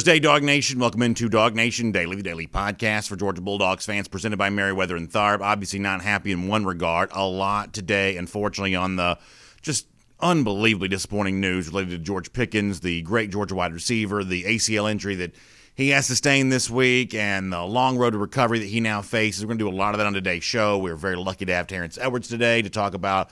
Thursday, DawgNation. Welcome into DawgNation Daily, the daily podcast for Georgia Bulldogs fans, presented by Merriweather and Tharp. Obviously not happy in one regard. A lot today, unfortunately, on the just unbelievably disappointing news related to George Pickens, the great Georgia wide receiver, the ACL injury that he has sustained this week, and the long road to recovery that he now faces. We're going to do a lot of that on today's show. We're very lucky to have Terence Edwards today to talk about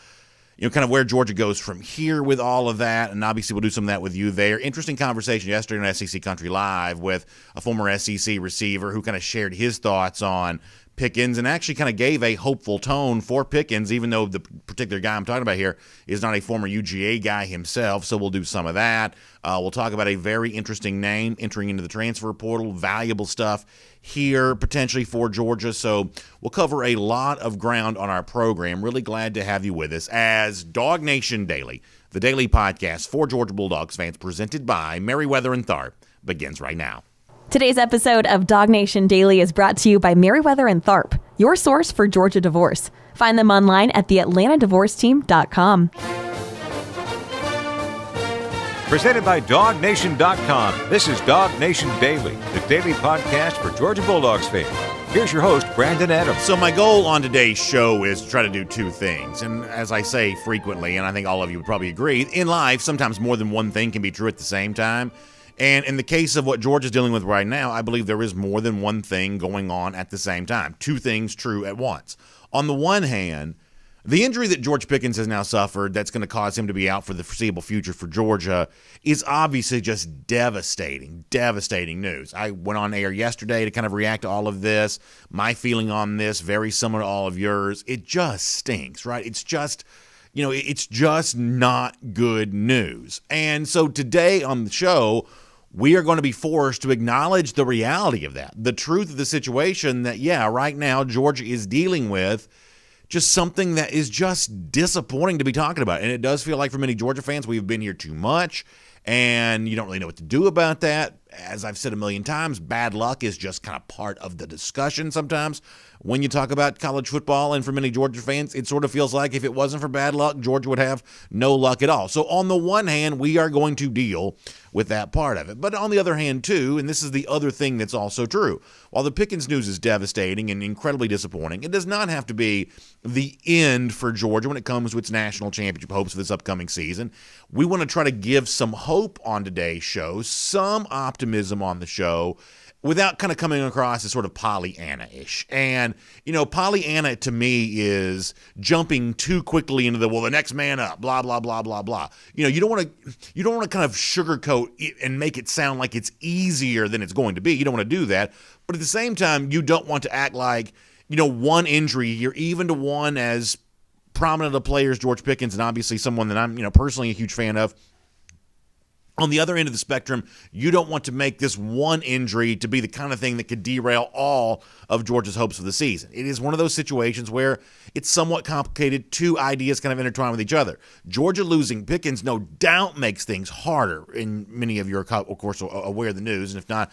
kind of where Georgia goes from here with all of that, and obviously we'll do some of that with you there. Interesting conversation yesterday on SEC Country Live with a former SEC receiver who kind of shared his thoughts on Pickens and actually kind of gave a hopeful tone for Pickens, even though the particular guy I'm talking about here is not a former UGA guy himself, so we'll do some of that. We'll talk about a very interesting name entering into the transfer portal, valuable stuff here potentially for Georgia, so we'll cover a lot of ground on our program. Really glad to have you with us as DawgNation Daily, the daily podcast for Georgia Bulldogs fans, presented by Merriweather and Tharp, begins right now. Today's episode of DawgNation Daily is brought to you by Merriweather and Tharp, your source for Georgia divorce. Find them online at theatlantadivorceteam.com. Presented by DawgNation.com. This is DawgNation Daily, the daily podcast for Georgia Bulldogs fans. Here's your host, Brandon Adams. So my goal on today's show is to try to do two things. And as I say frequently, and I think all of you would probably agree, in life, sometimes more than one thing can be true at the same time. And in the case of what Georgia's dealing with right now, I believe there is more than one thing going on at the same time. Two things true at once. On the one hand, the injury that George Pickens has now suffered that's going to cause him to be out for the foreseeable future for Georgia is obviously just devastating news. I went on air yesterday to kind of react to all of this. My feeling on this, very similar to all of yours. It just stinks, right? It's just not good news. And so today on the show, we are going to be forced to acknowledge the reality of that, the truth of the situation that, right now Georgia is dealing with just something that is just disappointing to be talking about. And it does feel like for many Georgia fans, we've been here too much, and you don't really know what to do about that. As I've said a million times, bad luck is just kind of part of the discussion sometimes when you talk about college football. And for many Georgia fans, it sort of feels like if it wasn't for bad luck, Georgia would have no luck at all. So on the one hand, we are going to deal with that part of it. But on the other hand, too, and this is the other thing that's also true, while the Pickens news is devastating and incredibly disappointing, it does not have to be the end for Georgia when it comes to its national championship hopes for this upcoming season. We want to try to give some hope on today's show, some optimism on the show, without kind of coming across as sort of Pollyanna-ish. And, Pollyanna to me is jumping too quickly into the next man up, blah, blah, blah, blah, blah. You don't want to kind of sugarcoat it and make it sound like it's easier than it's going to be. You don't want to do that. But at the same time, you don't want to act like, one injury here, even to one as prominent a player as George Pickens, and obviously someone that I'm, personally a huge fan of. On the other end of the spectrum, you don't want to make this one injury to be the kind of thing that could derail all of Georgia's hopes for the season. It is one of those situations where it's somewhat complicated. Two ideas kind of intertwine with each other. Georgia losing Pickens no doubt makes things harder, and many of you are, of course, aware of the news. And if not,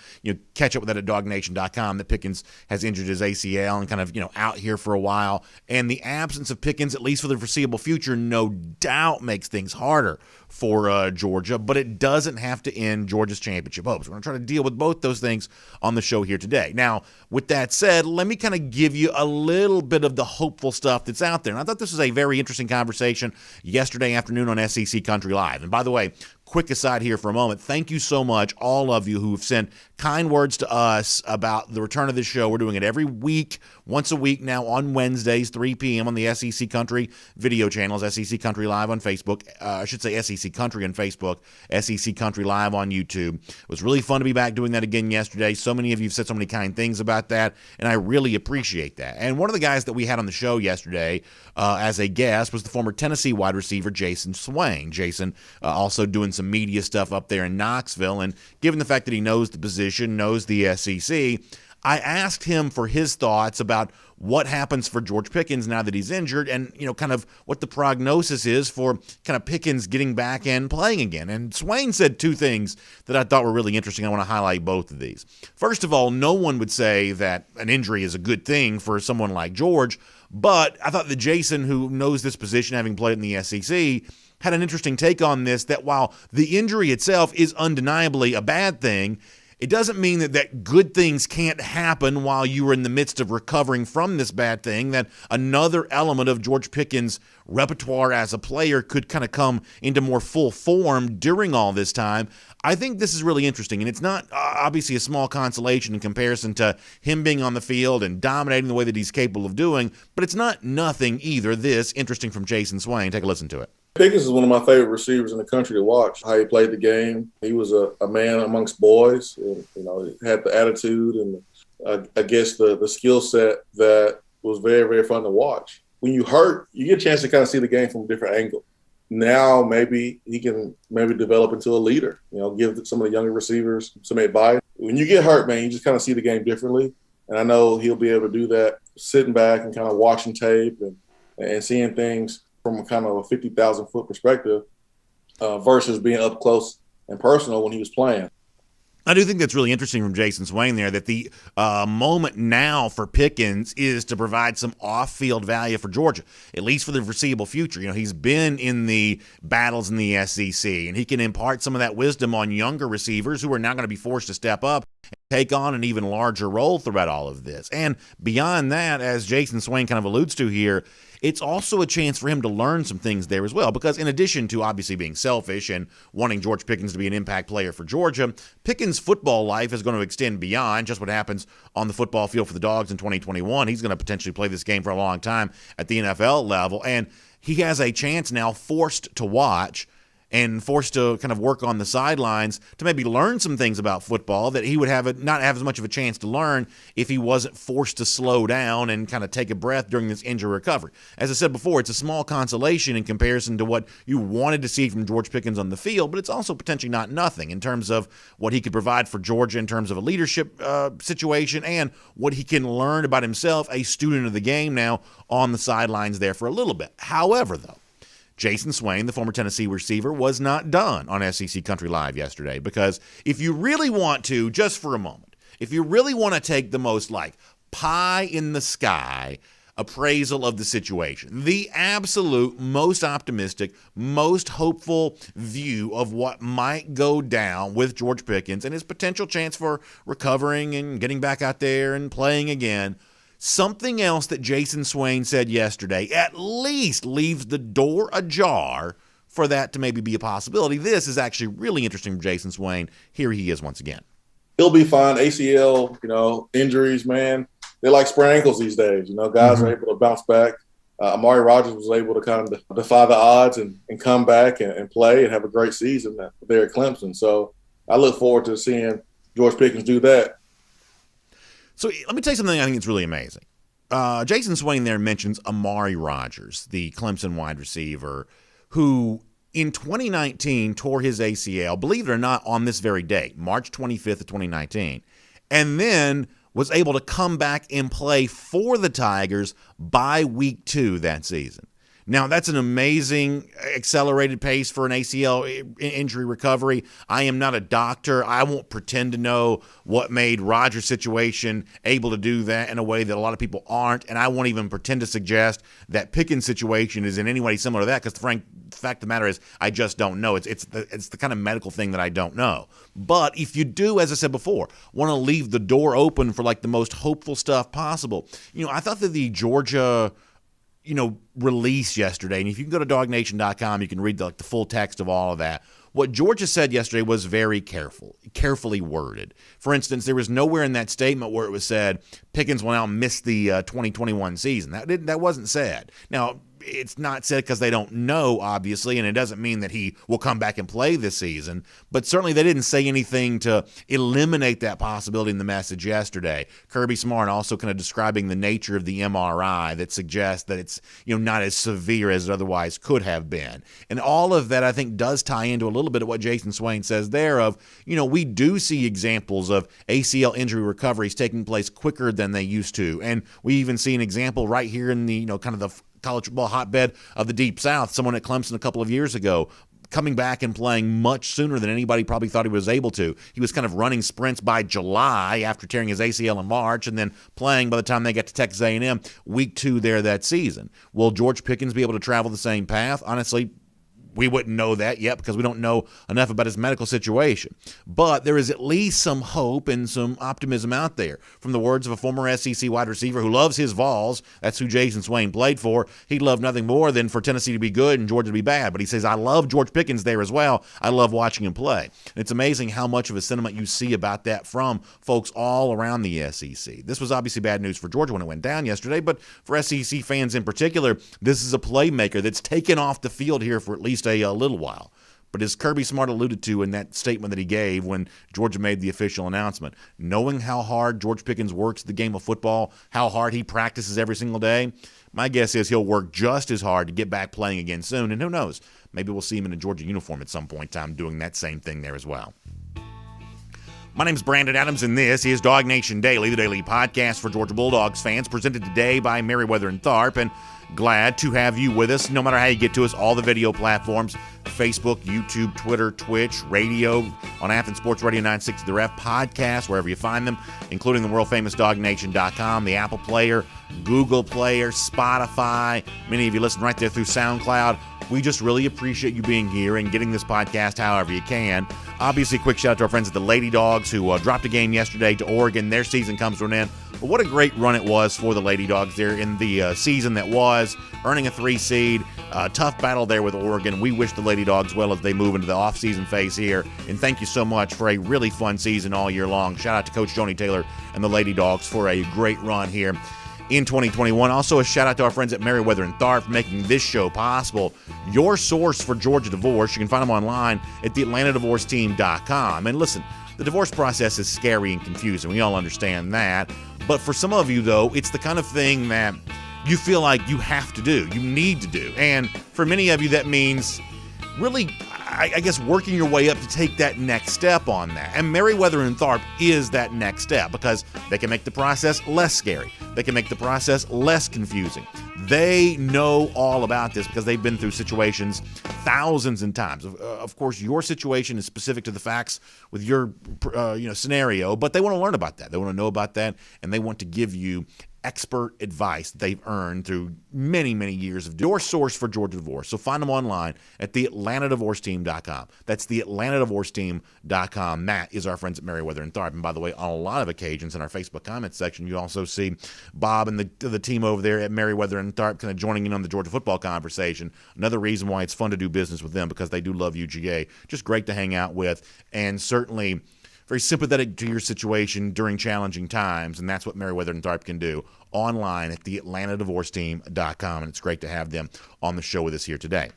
catch up with that at DawgNation.com, that Pickens has injured his ACL and kind of, out here for a while. And the absence of Pickens, at least for the foreseeable future, no doubt makes things harder for Georgia, but it doesn't have to end Georgia's championship hopes. We're going to try to deal with both those things on the show here today. Now, with that said, let me kind of give you a little bit of the hopeful stuff that's out there. And I thought this was a very interesting conversation yesterday afternoon on SEC Country Live. And by the way, quick aside here for a moment, thank you so much, all of you who have sent kind words to us about the return of this show. We're doing it every week, once a week now on Wednesdays, 3 p.m. on the SEC Country video channels, SEC Country Live on Facebook. I should say SEC Country on Facebook, SEC Country Live on YouTube. It was really fun to be back doing that again yesterday. So many of you have said so many kind things about that, and I really appreciate that. And one of the guys that we had on the show yesterday as a guest was the former Tennessee wide receiver Jason Swain. Jason also doing some media stuff up there in Knoxville, and given the fact that he knows the position, knows the SEC, I asked him for his thoughts about what happens for George Pickens now that he's injured, and kind of what the prognosis is for kind of Pickens getting back and playing again. And Swain said two things that I thought were really interesting. I want to highlight both of these. First of all, no one would say that an injury is a good thing for someone like George, but I thought that Jason, who knows this position, having played in the SEC, had an interesting take on this, that while the injury itself is undeniably a bad thing, it doesn't mean that good things can't happen while you are in the midst of recovering from this bad thing, that another element of George Pickens' repertoire as a player could kind of come into more full form during all this time. I think this is really interesting, and it's not obviously a small consolation in comparison to him being on the field and dominating the way that he's capable of doing, but it's not nothing either. This interesting from Jason Swain. Take a listen to it. Pickens is one of my favorite receivers in the country to watch. How he played the game. He was a man amongst boys. And, he had the attitude and I guess the skill set that was very, very fun to watch. When you hurt, you get a chance to kind of see the game from a different angle. Now maybe he can develop into a leader. Give some of the younger receivers some advice. When you get hurt, man, you just kind of see the game differently. And I know he'll be able to do that sitting back and kind of watching tape and seeing things from a kind of a 50,000-foot perspective versus being up close and personal when he was playing. I do think that's really interesting from Jason Swain there, that the moment now for Pickens is to provide some off-field value for Georgia, at least for the foreseeable future. He's been in the battles in the SEC, and he can impart some of that wisdom on younger receivers who are now going to be forced to step up and take on an even larger role throughout all of this. And beyond that, as Jason Swain kind of alludes to here, it's also a chance for him to learn some things there as well, because in addition to obviously being selfish and wanting George Pickens to be an impact player for Georgia, Pickens' football life is going to extend beyond just what happens on the football field for the Dogs in 2021. He's going to potentially play this game for a long time at the NFL level, and he has a chance now, forced to watch and forced to kind of work on the sidelines to maybe learn some things about football that he would not have as much of a chance to learn if he wasn't forced to slow down and kind of take a breath during this injury recovery. As I said before, it's a small consolation in comparison to what you wanted to see from George Pickens on the field, but it's also potentially not nothing in terms of what he could provide for Georgia in terms of a leadership situation and what he can learn about himself, a student of the game now on the sidelines there for a little bit. However, though, Jason Swain, the former Tennessee receiver, was not done on SEC Country Live yesterday, because if you really want to, just for a moment, if you really want to take the most pie in the sky appraisal of the situation, the absolute most optimistic, most hopeful view of what might go down with George Pickens and his potential chance for recovering and getting back out there and playing again, something else that Jason Swain said yesterday at least leaves the door ajar for that to maybe be a possibility. This is actually really interesting from Jason Swain. Here he is once again. He'll be fine. ACL, injuries, man, they're like sprained ankles these days. Guys are able to bounce back. Amari Rodgers was able to kind of defy the odds and come back and play and have a great season there at Clemson. So I look forward to seeing George Pickens do that. So let me tell you something I think is really amazing. Jason Swain there mentions Amari Rodgers, the Clemson wide receiver, who in 2019 tore his ACL, believe it or not, on this very day, March 25th of 2019, and then was able to come back and play for the Tigers by week 2 that season. Now, that's an amazing accelerated pace for an ACL injury recovery. I am not a doctor. I won't pretend to know what made Rodgers' situation able to do that in a way that a lot of people aren't, and I won't even pretend to suggest that Pickens' situation is in any way similar to that, because the fact of the matter is I just don't know. It's the kind of medical thing that I don't know. But if you do, as I said before, want to leave the door open for the most hopeful stuff possible, I thought that the Georgia release yesterday, and if you can go to DawgNation.com, you can read the full text of all of that. What Georgia said yesterday was very carefully worded. For instance, there was nowhere in that statement where it was said Pickens will now miss the 2021 season. That wasn't said. Now, it's not said because they don't know, obviously, and it doesn't mean that he will come back and play this season. But certainly they didn't say anything to eliminate that possibility in the message yesterday. Kirby Smart also kind of describing the nature of the MRI that suggests that it's not as severe as it otherwise could have been. And all of that, I think, does tie into a little bit of what Jason Swain says there of, we do see examples of ACL injury recoveries taking place quicker than they used to. And we even see an example right here in the, kind of the college football hotbed of the Deep South, someone at Clemson a couple of years ago coming back and playing much sooner than anybody probably thought he was able to. He was kind of running sprints by July after tearing his ACL in March and then playing by the time they got to Texas A&M week 2 there that season. Will George Pickens be able to travel the same path? Honestly, We wouldn't know that yet because we don't know enough about his medical situation. But there is at least some hope and some optimism out there. From the words of a former SEC wide receiver who loves his Vols, that's who Jason Swain played for, he'd love nothing more than for Tennessee to be good and Georgia to be bad. But he says, I love George Pickens there as well. I love watching him play. And it's amazing how much of a sentiment you see about that from folks all around the SEC. This was obviously bad news for Georgia when it went down yesterday, but for SEC fans in particular, this is a playmaker that's taken off the field here for at least a little while. But as Kirby Smart alluded to in that statement that he gave when Georgia made the official announcement, knowing how hard George Pickens works the game of football, how hard he practices every single day, my guess is he'll work just as hard to get back playing again soon. And who knows, maybe we'll see him in a Georgia uniform at some point in time doing that same thing there as well. My name's Brandon Adams, and this is DawgNation Daily, the daily podcast for Georgia Bulldogs fans, presented today by Merriweather and Tharp. And glad to have you with us, no matter how you get to us, all the video platforms, Facebook, YouTube, Twitter, Twitch, radio, on Athens Sports Radio 960 The Ref, podcasts, wherever you find them, including the world-famous DawgNation.com, the Apple Player, Google Player, Spotify. Many of you listen right there through SoundCloud. We just really appreciate you being here and getting this podcast however you can. Obviously, a quick shout out to our friends at the Lady Dogs who dropped a game yesterday to Oregon. Their season comes to an end. But what a great run it was for the Lady Dogs there in the season that was, earning a 3 seed. Tough battle there with Oregon. We wish the Lady Dogs well as they move into the off-season phase here. And thank you so much for a really fun season all year long. Shout out to Coach Joni Taylor and the Lady Dogs for a great run here in 2021. Also, a shout out to our friends at Merriweather and Tharp for making this show possible. Your source for Georgia divorce. You can find them online at theatlantadivorceteam.com. And listen, the divorce process is scary and confusing. We all understand that. But for some of you, though, it's the kind of thing that you feel like you have to do, you need to do. And for many of you, that means really, I guess, working your way up to take that next step on that. And Merriweather and Tharp is that next step because they can make the process less scary. They can make the process less confusing. They know all about this because they've been through situations thousands of times. Of course, your situation is specific to the facts with your scenario, but they want to learn about that. They want to know about that, and they want to give you expert advice they've earned through many, many years of your source for Georgia divorce. So find them online at theatlantadivorceteam.com. That's theatlantadivorceteam.com. That is our friends at Merriweather and Tharp. And by the way, on a lot of occasions in our Facebook comments section, you also see Bob and the team over there at Merriweather and Tharp kind of joining in on the Georgia football conversation. Another reason why it's fun to do business with them because they do love UGA. Just great to hang out with, and certainly very sympathetic to your situation during challenging times, and that's what Merriweather and Tharp can do online at theatlantadivorceteam.com, and it's great to have them on the show with us here today.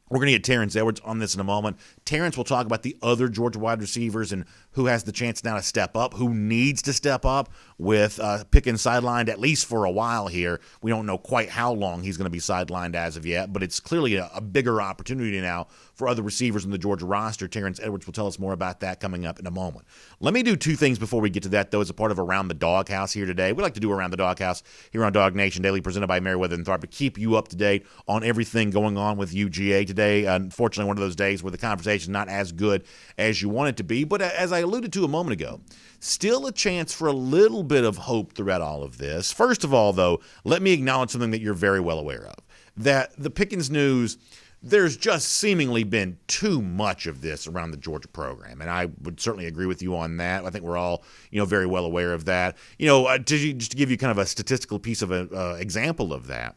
We're going to get Terence Edwards on this in a moment. Terence will talk about the other Georgia wide receivers and who has the chance now to step up, who needs to step up with Pickens sidelined at least for a while here. We don't know quite how long he's going to be sidelined as of yet, but it's clearly a bigger opportunity now for other receivers in the Georgia roster. Terence Edwards will tell us more about that coming up in a moment. Let me do two things before we get to that, though, as a part of Around the Doghouse here today. We like to do Around the Doghouse here on DawgNation Daily, presented by Merriweather and Tharp, to keep you up to date on everything going on with UGA today. Unfortunately, one of those days where the conversation is not as good as you want it to be. But as I alluded to a moment ago, still a chance for a little bit of hope throughout all of this. First of all, though, let me acknowledge something that you're very well aware of, that the Pickens news, there's just seemingly been too much of this around the Georgia program, and I would certainly agree with you on that. I think we're all, very well aware of that. Just to give you kind of a statistical piece of an example of that,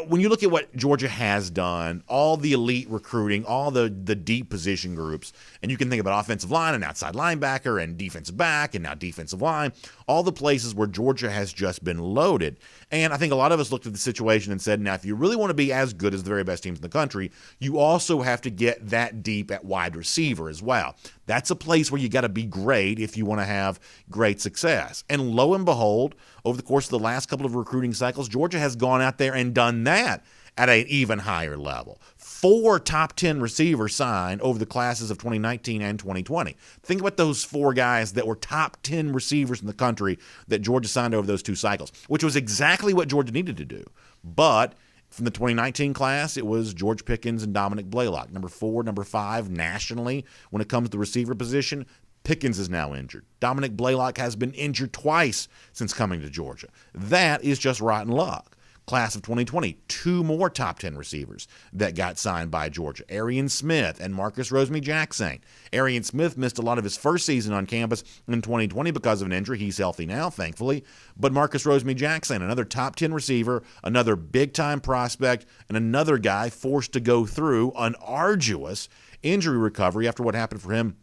when you look at what Georgia has done, all the elite recruiting, all the deep position groups, and you can think about offensive line and outside linebacker and defensive back and now defensive line, all the places where Georgia has just been loaded. And I think a lot of us looked at the situation and said, now, if you really want to be as good as the very best teams in the country, you also have to get that deep at wide receiver as well. That's a place where you got to be great if you want to have great success. And lo and behold, over the course of the last couple of recruiting cycles, Georgia has gone out there and done that at an even higher level. 4 top 10 receivers signed over the classes of 2019 and 2020. Think about those 4 guys that were top 10 receivers in the country that Georgia signed over those 2 cycles, which was exactly what Georgia needed to do. But from the 2019 class, it was George Pickens and Dominic Blaylock, number 4, number 5 nationally when it comes to the receiver position. Pickens is now injured. Dominic Blaylock has been injured twice since coming to Georgia. That is just rotten luck. class of 2020, 2 more top 10 receivers that got signed by Georgia, Arian Smith and Marcus Rosemy-Jacksaint. Arian Smith missed a lot of his first season on campus in 2020 because of an injury. He's healthy now, thankfully. But Marcus Rosemy-Jacksaint, another top 10 receiver, another big-time prospect, and another guy forced to go through an arduous injury recovery after what happened for him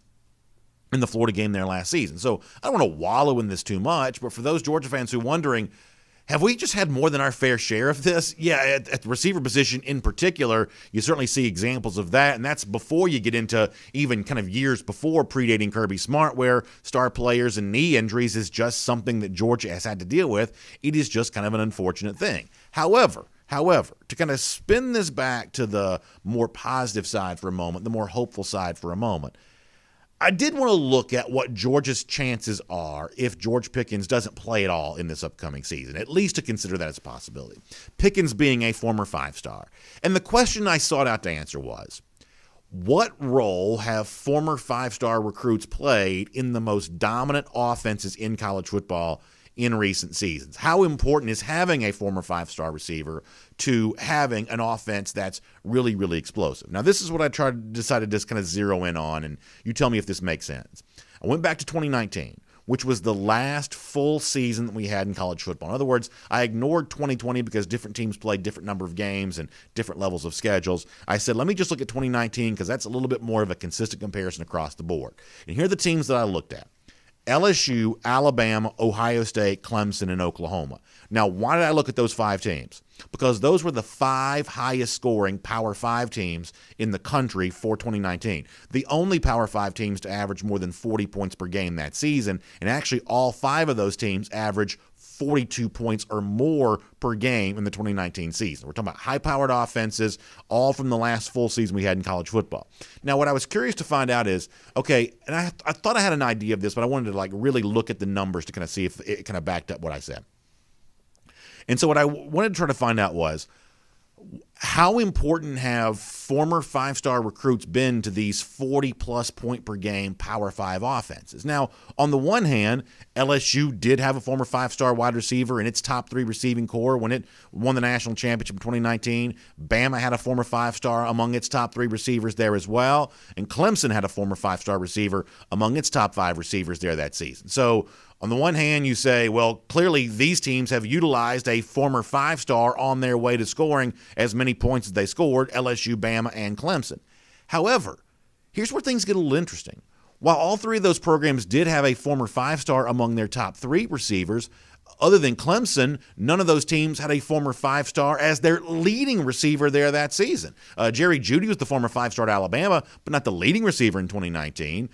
in the Florida game there last season. So I don't want to wallow in this too much, but for those Georgia fans who are wondering, have we just had more than our fair share of this? Yeah, at the receiver position in particular, you certainly see examples of that, and that's before you get into even kind of years before predating Kirby Smart, where star players and knee injuries is just something that Georgia has had to deal with. It is just kind of an unfortunate thing. However, to kind of spin this back to the more positive side for a moment, the more hopeful side for a moment, I did want to look at what Georgia's chances are if George Pickens doesn't play at all in this upcoming season, at least to consider that as a possibility. Pickens being a former 5-star. And the question I sought out to answer was, what role have former 5-star recruits played in the most dominant offenses in college football in recent seasons? How important is having a former 5-star receiver to having an offense that's really, really explosive? Now, this is what I decided to just kind of zero in on, and you tell me if this makes sense. I went back to 2019, which was the last full season that we had in college football. In other words, I ignored 2020 because different teams played different number of games and different levels of schedules. I said, let me just look at 2019 because that's a little bit more of a consistent comparison across the board. And here are the teams that I looked at: LSU, Alabama, Ohio State, Clemson, and Oklahoma. Now, why did I look at those 5 teams? Because those were the 5 highest scoring Power 5 teams in the country for 2019. The only Power 5 teams to average more than 40 points per game that season, and actually all 5 of those teams average 42 points or more per game in the 2019 season. We're talking about high-powered offenses, all from the last full season we had in college football. Now, what I was curious to find out is, okay, and I thought I had an idea of this, but I wanted to really look at the numbers to kind of see if it kind of backed up what I said. And so what I wanted to try to find out was, how important have former 5-star recruits been to these 40-plus point per game Power 5 offenses? Now, on the one hand, LSU did have a former 5-star wide receiver in its top 3 receiving core when it won the national championship in 2019. Bama had a former 5-star among its top 3 receivers there as well. And Clemson had a former 5-star receiver among its top 5 receivers there that season. So on the one hand, you say, well, clearly these teams have utilized a former 5-star on their way to scoring as many points as they scored, LSU, Bama, and Clemson. However, here's where things get a little interesting. While all 3 of those programs did have a former 5-star among their top 3 receivers, other than Clemson, none of those teams had a former 5-star as their leading receiver there that season. Jerry Jeudy was the former 5-star at Alabama, but not the leading receiver in 2019.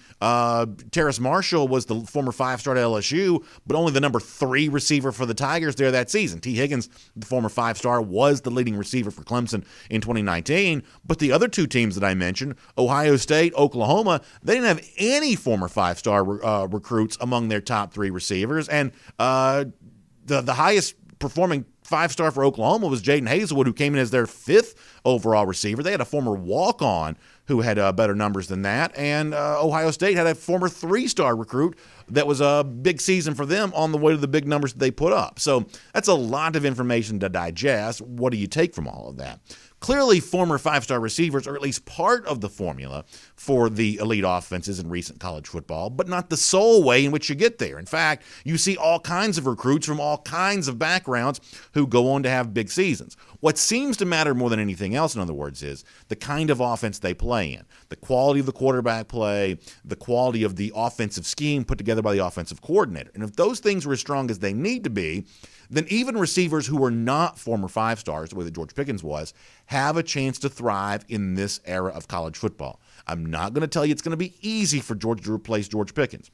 Terrace Marshall was the former 5-star at LSU, but only the number 3 receiver for the Tigers there that season. T. Higgins, the former 5-star, was the leading receiver for Clemson in 2019. But the other 2 teams that I mentioned, Ohio State, Oklahoma, they didn't have any former 5-star recruits among their top 3 receivers. And the highest performing 5-star for Oklahoma was Jaden Hazelwood, who came in as their 5th overall receiver. They had a former walk-on who had better numbers than that. And Ohio State had a former 3-star recruit that was a big season for them on the way to the big numbers that they put up. So that's a lot of information to digest. What do you take from all of that? Clearly, former 5-star receivers are at least part of the formula for the elite offenses in recent college football, but not the sole way in which you get there. In fact, you see all kinds of recruits from all kinds of backgrounds who go on to have big seasons. What seems to matter more than anything else, in other words, is the kind of offense they play in, the quality of the quarterback play, the quality of the offensive scheme put together by the offensive coordinator. And if those things are as strong as they need to be, then even receivers who are not former 5-stars, the way that George Pickens was, have a chance to thrive in this era of college football. I'm not going to tell you it's going to be easy for Georgia to replace George Pickens.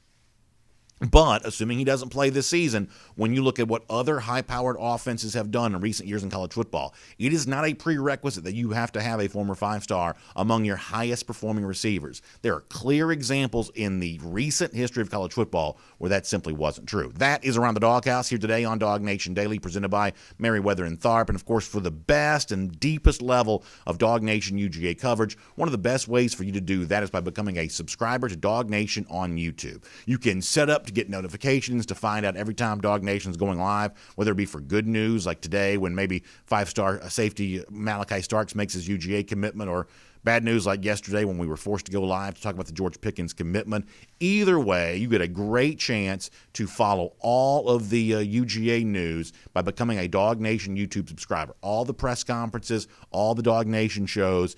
But assuming he doesn't play this season, when you look at what other high-powered offenses have done in recent years in college football, it is not a prerequisite that you have to have a former 5-star among your highest-performing receivers. There are clear examples in the recent history of college football where that simply wasn't true. That is Around the Doghouse here today on DawgNation Daily, presented by Merriweather and Tharp. And, of course, for the best and deepest level of DawgNation UGA coverage, one of the best ways for you to do that is by becoming a subscriber to DawgNation on YouTube. You can set up to get notifications, to find out every time Dog Nation is going live, whether it be for good news like today when maybe 5-star safety Malachi Starks makes his UGA commitment, or bad news like yesterday when we were forced to go live to talk about the George Pickens commitment. Either way, you get a great chance to follow all of the UGA news by becoming a Dog Nation YouTube subscriber. All the press conferences, all the Dog Nation shows.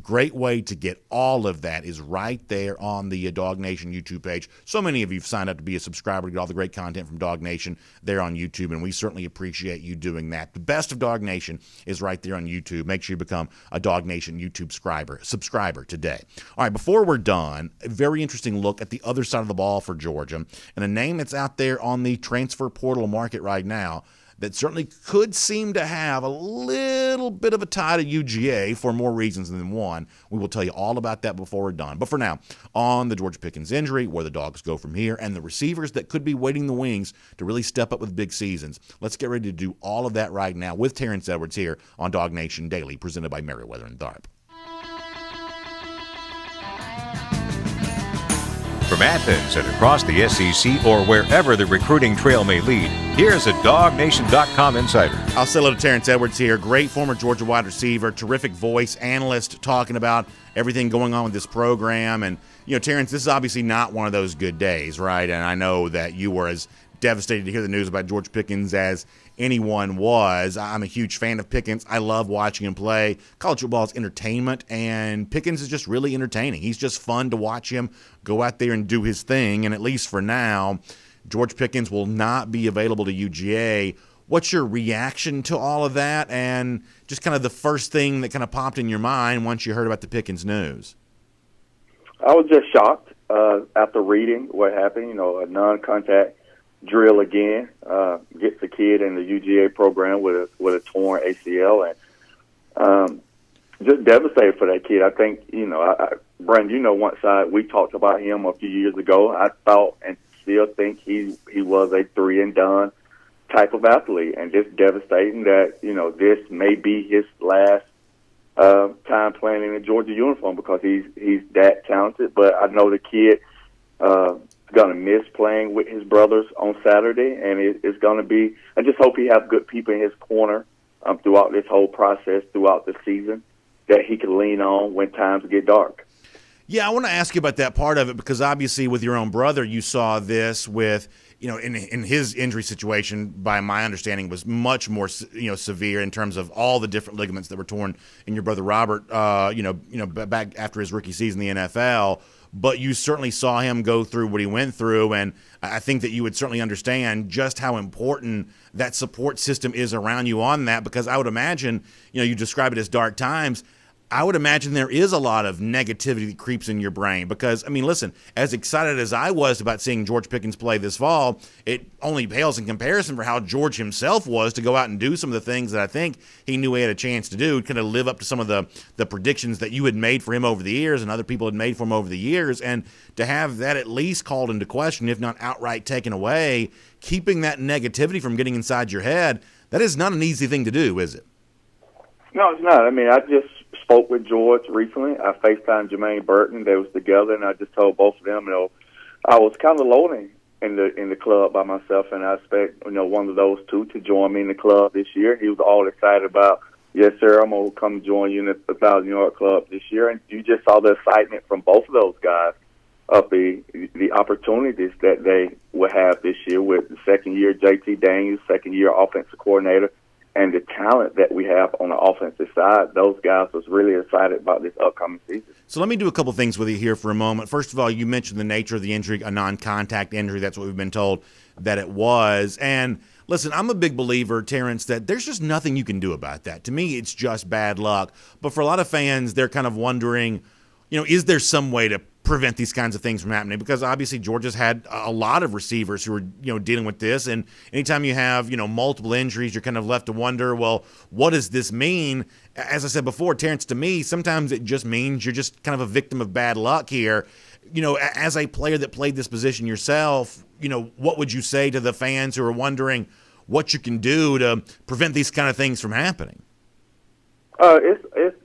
Great way to get all of that is right there on the Dog Nation YouTube page. So many of you have signed up to be a subscriber to get all the great content from Dog Nation there on YouTube, and we certainly appreciate you doing that. The best of Dog Nation is right there on YouTube. Make sure you become a Dog Nation YouTube subscriber today. All right, before we're done, a very interesting look at the other side of the ball for Georgia, and a name that's out there on the transfer portal market right now that certainly could seem to have a little bit of a tie to UGA for more reasons than one. We will tell you all about that before we're done. But for now, on the George Pickens injury, where the Dogs go from here, and the receivers that could be waiting the wings to really step up with big seasons. Let's get ready to do all of that right now with Terence Edwards here on DawgNation Daily, presented by Merriweather and Tharp. From Athens and across the SEC or wherever the recruiting trail may lead, here's a DawgNation.com insider. I'll say hello to Terence Edwards here. Great former Georgia wide receiver, terrific voice, analyst, talking about everything going on with this program. And, you know, Terence, this is obviously not one of those good days, right? And I know that you were as devastated to hear the news about George Pickens as anyone was. I'm a huge fan of Pickens. I love watching him play. College football is entertainment, and Pickens is just really entertaining. He's just fun to watch him go out there and do his thing, and at least for now, George Pickens will not be available to UGA. What's your reaction to all of that, and just kind of the first thing that kind of popped in your mind once you heard about the Pickens news? I was just shocked after reading what happened, you know, a non-contact drill again, gets a kid in the UGA program with a torn ACL, and just devastated for that kid. I think, you know, Brandon, you know, once we talked about him a few years ago, I thought and still think he was a 3-and-done type of athlete, and just devastating that, you know, this may be his last time playing in a Georgia uniform because he's that talented. But I know the kid going to miss playing with his brothers on Saturday, and it's going to be, I just hope he has good people in his corner throughout this whole process, throughout the season, that he can lean on when times get dark. Yeah, I want to ask you about that part of it, because obviously with your own brother, you saw this with, you know, in his injury situation, by my understanding, was much more, you know, severe in terms of all the different ligaments that were torn in your brother Robert, back after his rookie season in the NFL. But you certainly saw him go through what he went through, and I think that you would certainly understand just how important that support system is around you on that, because I would imagine, you know, you describe it as dark times. I would imagine there is a lot of negativity that creeps in your brain because, I mean, listen, as excited as I was about seeing George Pickens play this fall, it only pales in comparison for how George himself was to go out and do some of the things that I think he knew he had a chance to do, kind of live up to some of the predictions that you had made for him over the years and other people had made for him over the years. And to have that at least called into question, if not outright taken away, keeping that negativity from getting inside your head, that is not an easy thing to do, is it? No, it's not. I mean, I just spoke with George recently. I FaceTimed Jermaine Burton. They was together, and I just told both of them, you know, I was kind of lonely in the club by myself, and I expect, you know, one of those two to join me in the club this year. He was all excited about, yes, sir, I'm going to come join you in the 1,000-yard club this year. And you just saw the excitement from both of those guys of the opportunities that they will have this year with the second-year JT Daniels, second-year offensive coordinator, and the talent that we have on the offensive side. Those guys was really excited about this upcoming season. So let me do a couple things with you here for a moment. First of all, you mentioned the nature of the injury, a non-contact injury. That's what we've been told that it was. And listen, I'm a big believer, Terence, that there's just nothing you can do about that. To me, it's just bad luck. But for a lot of fans, they're kind of wondering, you know, is there some way to prevent these kinds of things from happening? Because obviously Georgia's had a lot of receivers who are, you know, dealing with this, and anytime you have, you know, multiple injuries, you're kind of left to wonder, well, what does this mean? As I said before, Terence, to me, sometimes it just means you're just kind of a victim of bad luck here. You know, as a player that played this position yourself, you know, what would you say to the fans who are wondering what you can do to prevent these kind of things from happening? It's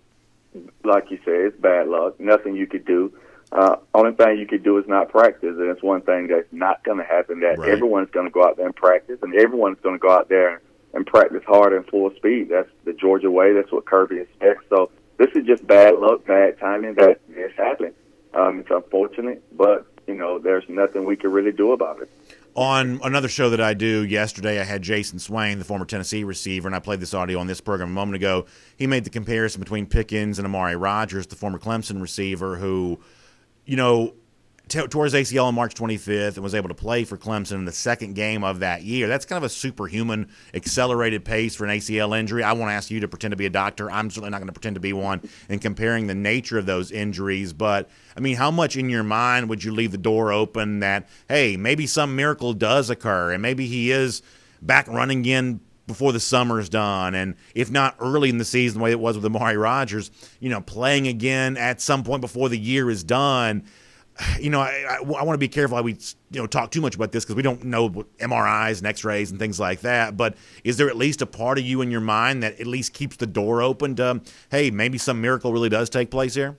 like you said, it's bad luck. Nothing you could do. Only thing you could do is not practice, and it's one thing that's not going to happen, that Right. everyone's going to go out there and practice, and everyone's going to go out there and practice hard and full speed. That's the Georgia way. That's what Kirby expects. So this is just bad luck, bad timing that it's happening. It's unfortunate, but, there's nothing we can really do about it. On another show that I do yesterday, I had Jason Swain, the former Tennessee receiver, and I played this audio on this program a moment ago. He made the comparison between Pickens and Amari Rodgers, the former Clemson receiver, who, tore his ACL on March 25th and was able to play for Clemson in the second game of that year. That's kind of a superhuman, accelerated pace for an ACL injury. I won't ask you to pretend to be a doctor. I'm certainly not going to pretend to be one in comparing the nature of those injuries. But, how much in your mind would you leave the door open that, hey, maybe some miracle does occur and maybe he is back running again before the summer is done, and if not early in the season the way it was with Amari Rodgers, playing again at some point before the year is done. I want to be careful how we talk too much about this because we don't know what MRIs and X-rays and things like that. But is there at least a part of you in your mind that at least keeps the door open to, hey, maybe some miracle really does take place here?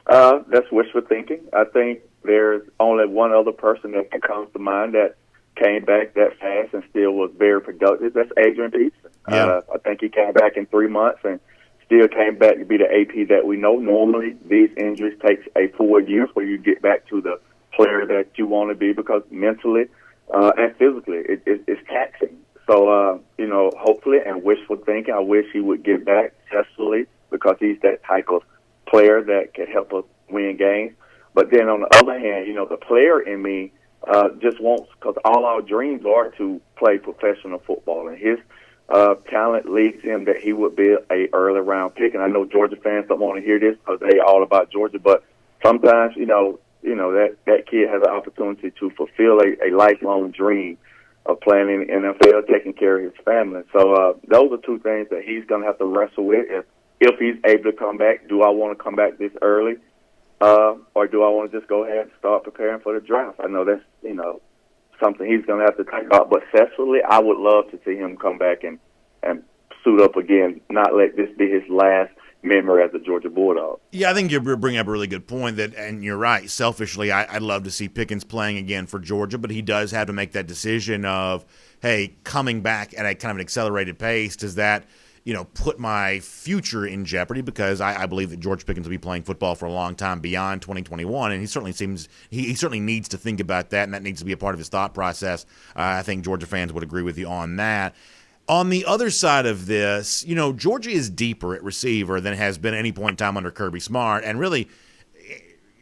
That's wishful thinking. I think there's only one other person that comes to mind that came back that fast and still was very productive. That's Adrian Peterson. Yeah. I think he came back in 3 months and still came back to be the AP that we know. Normally, these injuries takes a full year for you to get back to the player that you want to be because mentally and physically it's taxing. So, hopefully and wishful thinking, I wish he would get back successfully because he's that type of player that can help us win games. But then on the other hand, the player in me just wants, because all our dreams are to play professional football, and his talent leads him that he would be a early round pick. And I know Georgia fans don't want to hear this because they all about Georgia, but sometimes that kid has an opportunity to fulfill a lifelong dream of playing in the NFL, taking care of his family. So those are two things that he's going to have to wrestle with. If he's able to come back, do I want to come back this early, or do I want to just go ahead and start preparing for the draft? I know that's something he's going to have to think about. But successfully, I would love to see him come back and suit up again, not let this be his last memory as a Georgia Bulldog. Yeah, I think you're bringing up a really good point, and you're right. Selfishly, I'd love to see Pickens playing again for Georgia, but he does have to make that decision of, hey, coming back at a kind of an accelerated pace, does that put my future in jeopardy? Because I believe that George Pickens will be playing football for a long time beyond 2021, and he certainly needs to think about that, and that needs to be a part of his thought process. I think Georgia fans would agree with you on that. On the other side of this, Georgia is deeper at receiver than it has been at any point in time under Kirby Smart, and really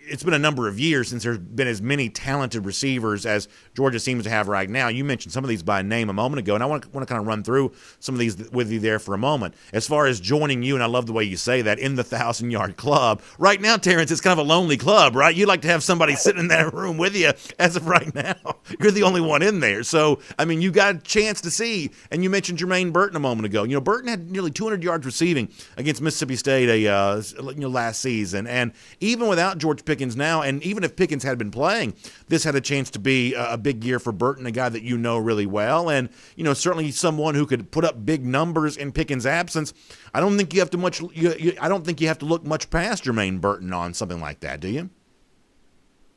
it's been a number of years since there's been as many talented receivers as Georgia seems to have right now. You mentioned some of these by name a moment ago, and I want to kind of run through some of these with you there for a moment. As far as joining you, and I love the way you say that, in the 1,000-yard club. Right now, Terrence, it's kind of a lonely club, right? You'd like to have somebody sitting in that room with you. As of right now, you're the only one in there. So, you got a chance to see, and you mentioned Jermaine Burton a moment ago. Burton had nearly 200 yards receiving against Mississippi State last season, and even without George Pickens now, and even if Pickens had been playing, this had a chance to be a big year for Burton, a guy that you know really well, and certainly someone who could put up big numbers in Pickens' absence. I don't think you have to I don't think you have to look much past Jermaine Burton on something like that, do you?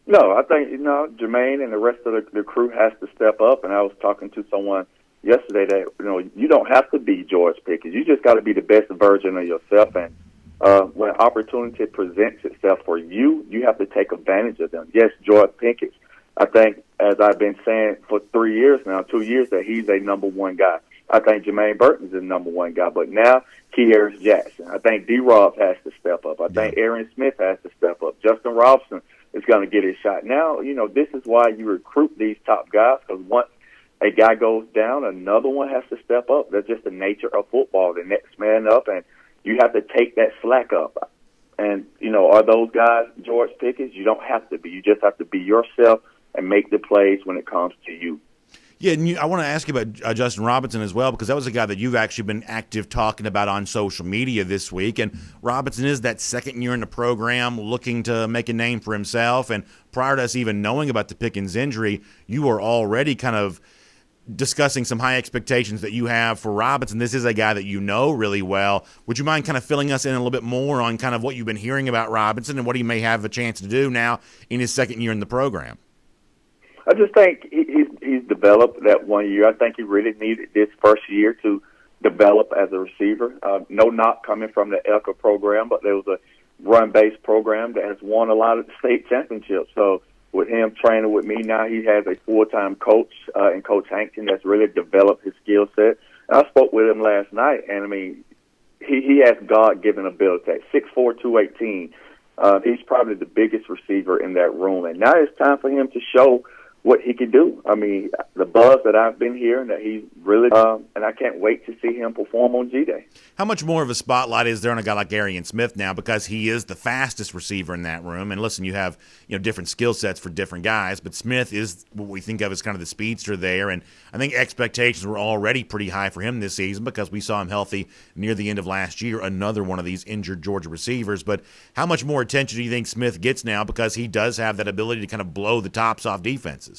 No, I think Jermaine and the rest of the crew has to step up. And I was talking to someone yesterday that you don't have to be George Pickens. You just got to be the best version of yourself. And when opportunity presents itself for you, you have to take advantage of them. Yes, George Pickens, I think, as I've been saying for 2 years, that he's a number one guy. I think Jermaine Burton's the number one guy. But now, Kearis Jackson. I think D-Rob has to step up. I think Aaron Smith has to step up. Justin Robinson is going to get his shot. Now, this is why you recruit these top guys, because once a guy goes down, another one has to step up. That's just the nature of football, the next man up, and you have to take that slack up. And, are those guys George Pickens? You don't have to be. You just have to be yourself and make the plays when it comes to you. Yeah, and I want to ask you about Justin Robinson as well, because that was a guy that you've actually been active talking about on social media this week. And Robinson is that second year in the program, looking to make a name for himself. And prior to us even knowing about the Pickens injury, you were already kind of discussing some high expectations that you have for Robinson. This is a guy that you know really well. Would you mind kind of filling us in a little bit more on kind of what you've been hearing about Robinson and what he may have a chance to do now in his second year in the program? I just think he's developed that 1 year. I think he really needed this first year to develop as a receiver. No knock coming from the ELCA program, but there was a run-based program that has won a lot of state championships. So with him training with me now, he has a full-time coach in Coach Hankton that's really developed his skill set. And I spoke with him last night, and, I mean, he has God-given ability. 6'4", 218. He's probably the biggest receiver in that room. And now it's time for him to show what he can do. I mean, the buzz that I've been hearing that he's really, and I can't wait to see him perform on G-Day. How much more of a spotlight is there on a guy like Arian Smith now, because he is the fastest receiver in that room? And listen, you have different skill sets for different guys, but Smith is what we think of as kind of the speedster there. And I think expectations were already pretty high for him this season because we saw him healthy near the end of last year, another one of these injured Georgia receivers. But how much more attention do you think Smith gets now, because he does have that ability to kind of blow the tops off defenses?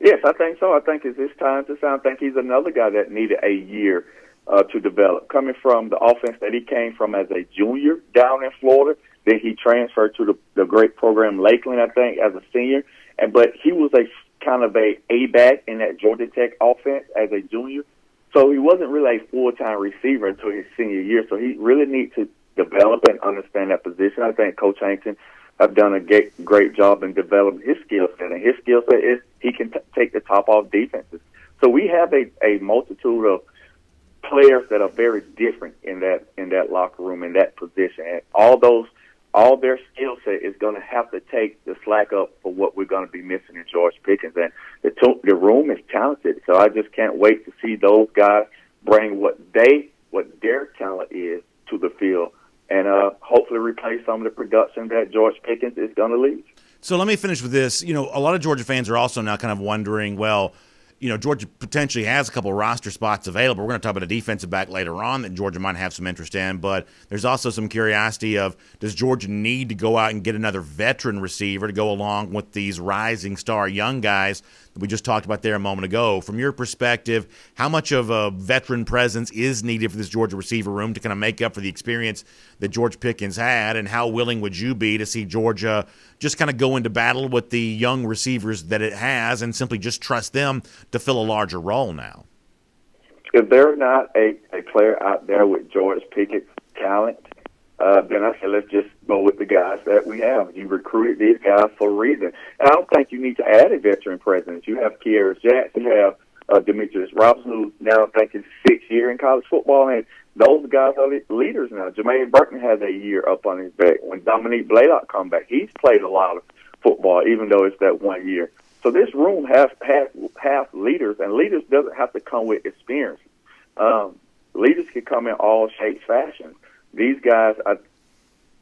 Yes, I think so. I think it's his time to sign. I think he's another guy that needed a year to develop. Coming from the offense that he came from as a junior down in Florida, then he transferred to the great program Lakeland, I think, as a senior. But he was a kind of a back in that Georgia Tech offense as a junior. So he wasn't really a full-time receiver until his senior year. So he really needs to develop and understand that position. I think Coach Hankton have done a great job in developing his skill set, and his skill set is he can take the top off defenses. So we have a multitude of players that are very different in that locker room, in that position, and all their skill set is going to have to take the slack up for what we're going to be missing in George Pickens. And the room is talented, so I just can't wait to see those guys bring what their talent is to the field, and hopefully replace some of the production that George Pickens is going to leave. So let me finish with this. A lot of Georgia fans are also now kind of wondering, well, Georgia potentially has a couple of roster spots available. We're going to talk about a defensive back later on that Georgia might have some interest in, but there's also some curiosity of, does Georgia need to go out and get another veteran receiver to go along with these rising star young guys that we just talked about there a moment ago? From your perspective, how much of a veteran presence is needed for this Georgia receiver room to kind of make up for the experience that George Pickens had, and how willing would you be to see Georgia just kind of go into battle with the young receivers that it has and simply just trust them to fill a larger role now? If there's not a player out there with George Pickens' talent, then I say let's just go with the guys that we have. You recruited these guys for a reason. And I don't think you need to add a veteran presence. You have Kiara Jackson, you have Demetrius Robinson, who's now I think his 6th year in college football, and those guys are leaders now. Jermaine Burton has a year up on his back. When Dominique Blaylock come back, he's played a lot of football, even though it's that 1 year. So this room has leaders, and leaders doesn't have to come with experience. Leaders can come in all shapes, fashions. These guys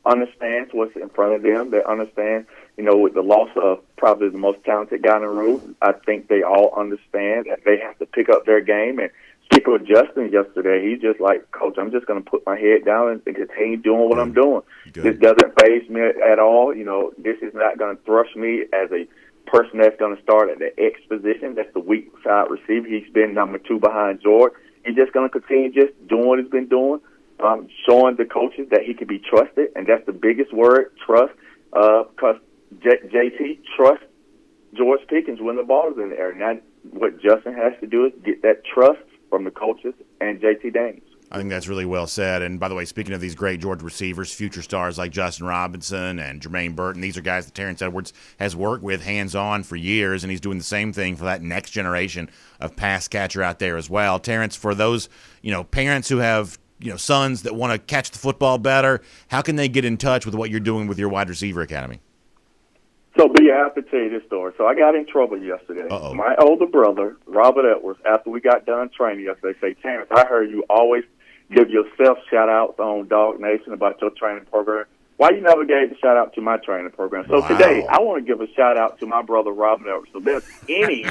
understand what's in front of them. They understand, with the loss of probably the most talented guy in the room, I think they all understand that they have to pick up their game. And speaking with Justin yesterday, he's just like, Coach, I'm just going to put my head down and continue doing what I'm doing. Good. This doesn't faze me at all. This is not going to thrust me as a person that's going to start at the X position. That's the weak side receiver. He's been number 2 behind George. He's just going to continue just doing what he's been doing, showing the coaches that he can be trusted, and that's the biggest word, trust, because JT trusts George Pickens when the ball is in the air. Now what Justin has to do is get that trust from the coaches and JT Daniels. I think that's really well said. And by the way, speaking of these great Georgia receivers, future stars like Justin Robinson and Jermaine Burton, these are guys that Terence Edwards has worked with hands-on for years, and he's doing the same thing for that next generation of pass catcher out there as well. Terence, for those parents who have sons that want to catch the football better, how can they get in touch with what you're doing with your wide receiver academy? So, B, I have to tell you this story. So I got in trouble yesterday. Uh-oh. My older brother, Robert Edwards, after we got done training yesterday, say, Terence, I heard you always give yourself shout-outs on DawgNation about your training program. Why you never gave a shout-out to my training program? So Today, I want to give a shout-out to my brother, Robert Edwards. So there's any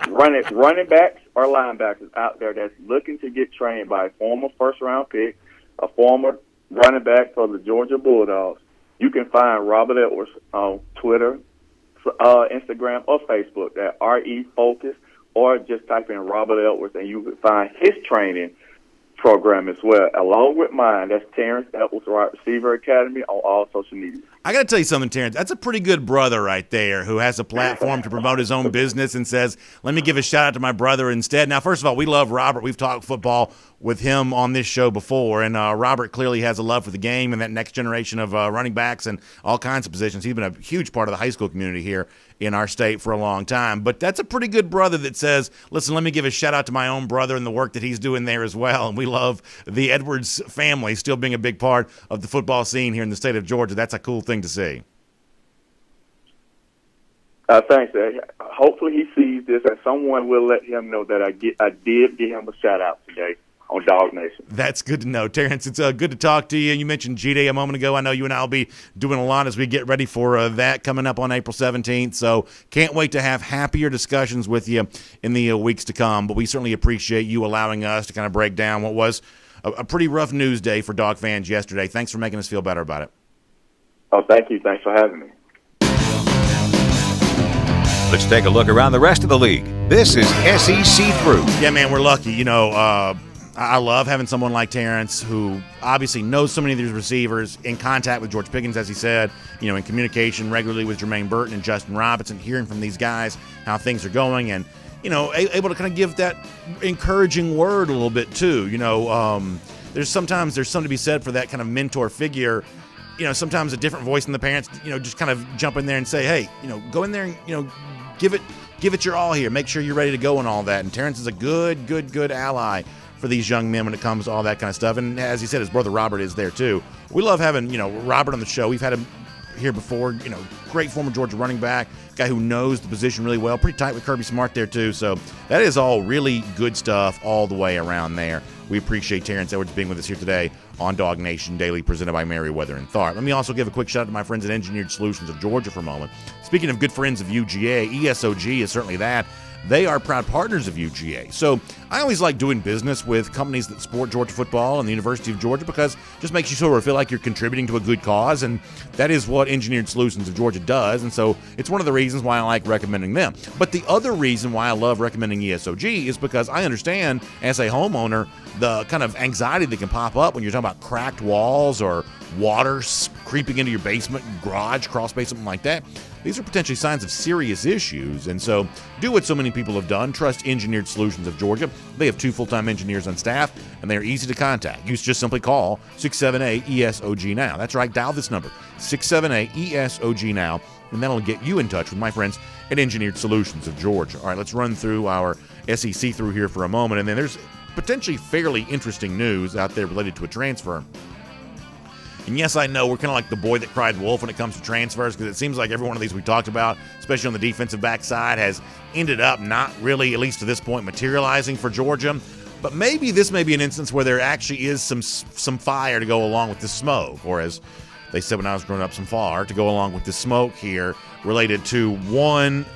running backs or linebackers out there that's looking to get trained by a former first-round pick, a former running back for the Georgia Bulldogs, you can find Robert Edwards on Twitter, Instagram, or Facebook at RE Focus, or just type in Robert Edwards, and you can find his training program as well, along with mine. That's Terence Edwards, Wide Receiver Academy, on all social media. I got to tell you something, Terence. That's a pretty good brother right there who has a platform to promote his own business and says, let me give a shout-out to my brother instead. Now, first of all, we love Robert. We've talked football with him on this show before, and Robert clearly has a love for the game and that next generation of running backs and all kinds of positions. He's been a huge part of the high school community here in our state for a long time. But that's a pretty good brother that says, listen, let me give a shout-out to my own brother and the work that he's doing there as well. And we love the Edwards family still being a big part of the football scene here in the state of Georgia. That's a cool thing to see. Thanks. Hopefully he sees this, and someone will let him know that I did give him a shout-out today on DawgNation. That's good to know. Terence, it's good to talk to you. You mentioned G-Day a moment ago. I know you and I will be doing a lot as we get ready for that coming up on April 17th, so can't wait to have happier discussions with you in the weeks to come, but we certainly appreciate you allowing us to kind of break down what was a pretty rough news day for Dawg fans yesterday. Thanks for making us feel better about it. Oh, thank you. Thanks for having me. Let's take a look around the rest of the league. This is SEC Through. Yeah, man, we're lucky. You know, I love having someone like Terence who obviously knows so many of these receivers, in contact with George Pickens, as he said, you know, in communication regularly with Jermaine Burton and Justin Robinson, hearing from these guys how things are going, and, you know, able to kind of give that encouraging word a little bit too. You know, there's something to be said for that kind of mentor figure. You know, sometimes a different voice than the parents, you know, just kind of jump in there and say, hey, you know, go in there and, you know, give it your all here. Make sure you're ready to go and all that. And Terence is a good ally for these young men when it comes to all that kind of stuff. And as he said, his brother Robert is there too. We love having, you know, Robert on the show. We've had him here before, you know, great former Georgia running back, guy who knows the position really well, pretty tight with Kirby Smart there too. So that is all really good stuff all the way around there. We appreciate Terence Edwards being with us here today on DawgNation Daily, presented by Merriweather and Tharp. Let me also give a quick shout out to my friends at Engineered Solutions of Georgia for a moment. Speaking of good friends of UGA, ESOG is certainly that. They are proud partners of UGA. So I always like doing business with companies that support Georgia football and the University of Georgia because it just makes you sort of feel like you're contributing to a good cause, and that is what Engineered Solutions of Georgia does, and so it's one of the reasons why I like recommending them. But the other reason why I love recommending ESOG is because I understand, as a homeowner, the kind of anxiety that can pop up when you're talking about cracked walls or water creeping into your basement, garage, crawl space, something like that. These are potentially signs of serious issues, and so do what so many people have done. Trust Engineered Solutions of Georgia. They have 2 full-time engineers on staff, and they are easy to contact. You just simply call 678-ESOG now. That's right, dial this number, 678-ESOG now, and that'll get you in touch with my friends at Engineered Solutions of Georgia. All right, let's run through our SEC through here for a moment, and then there's potentially fairly interesting news out there related to a transfer. And yes, I know we're kind of like the boy that cried wolf when it comes to transfers, because it seems like every one of these we talked about, especially on the defensive backside, has ended up not really, at least to this point, materializing for Georgia. But maybe this may be an instance where there actually is some fire to go along with the smoke, or as they said when I was growing up, some fire to go along with the smoke here related to one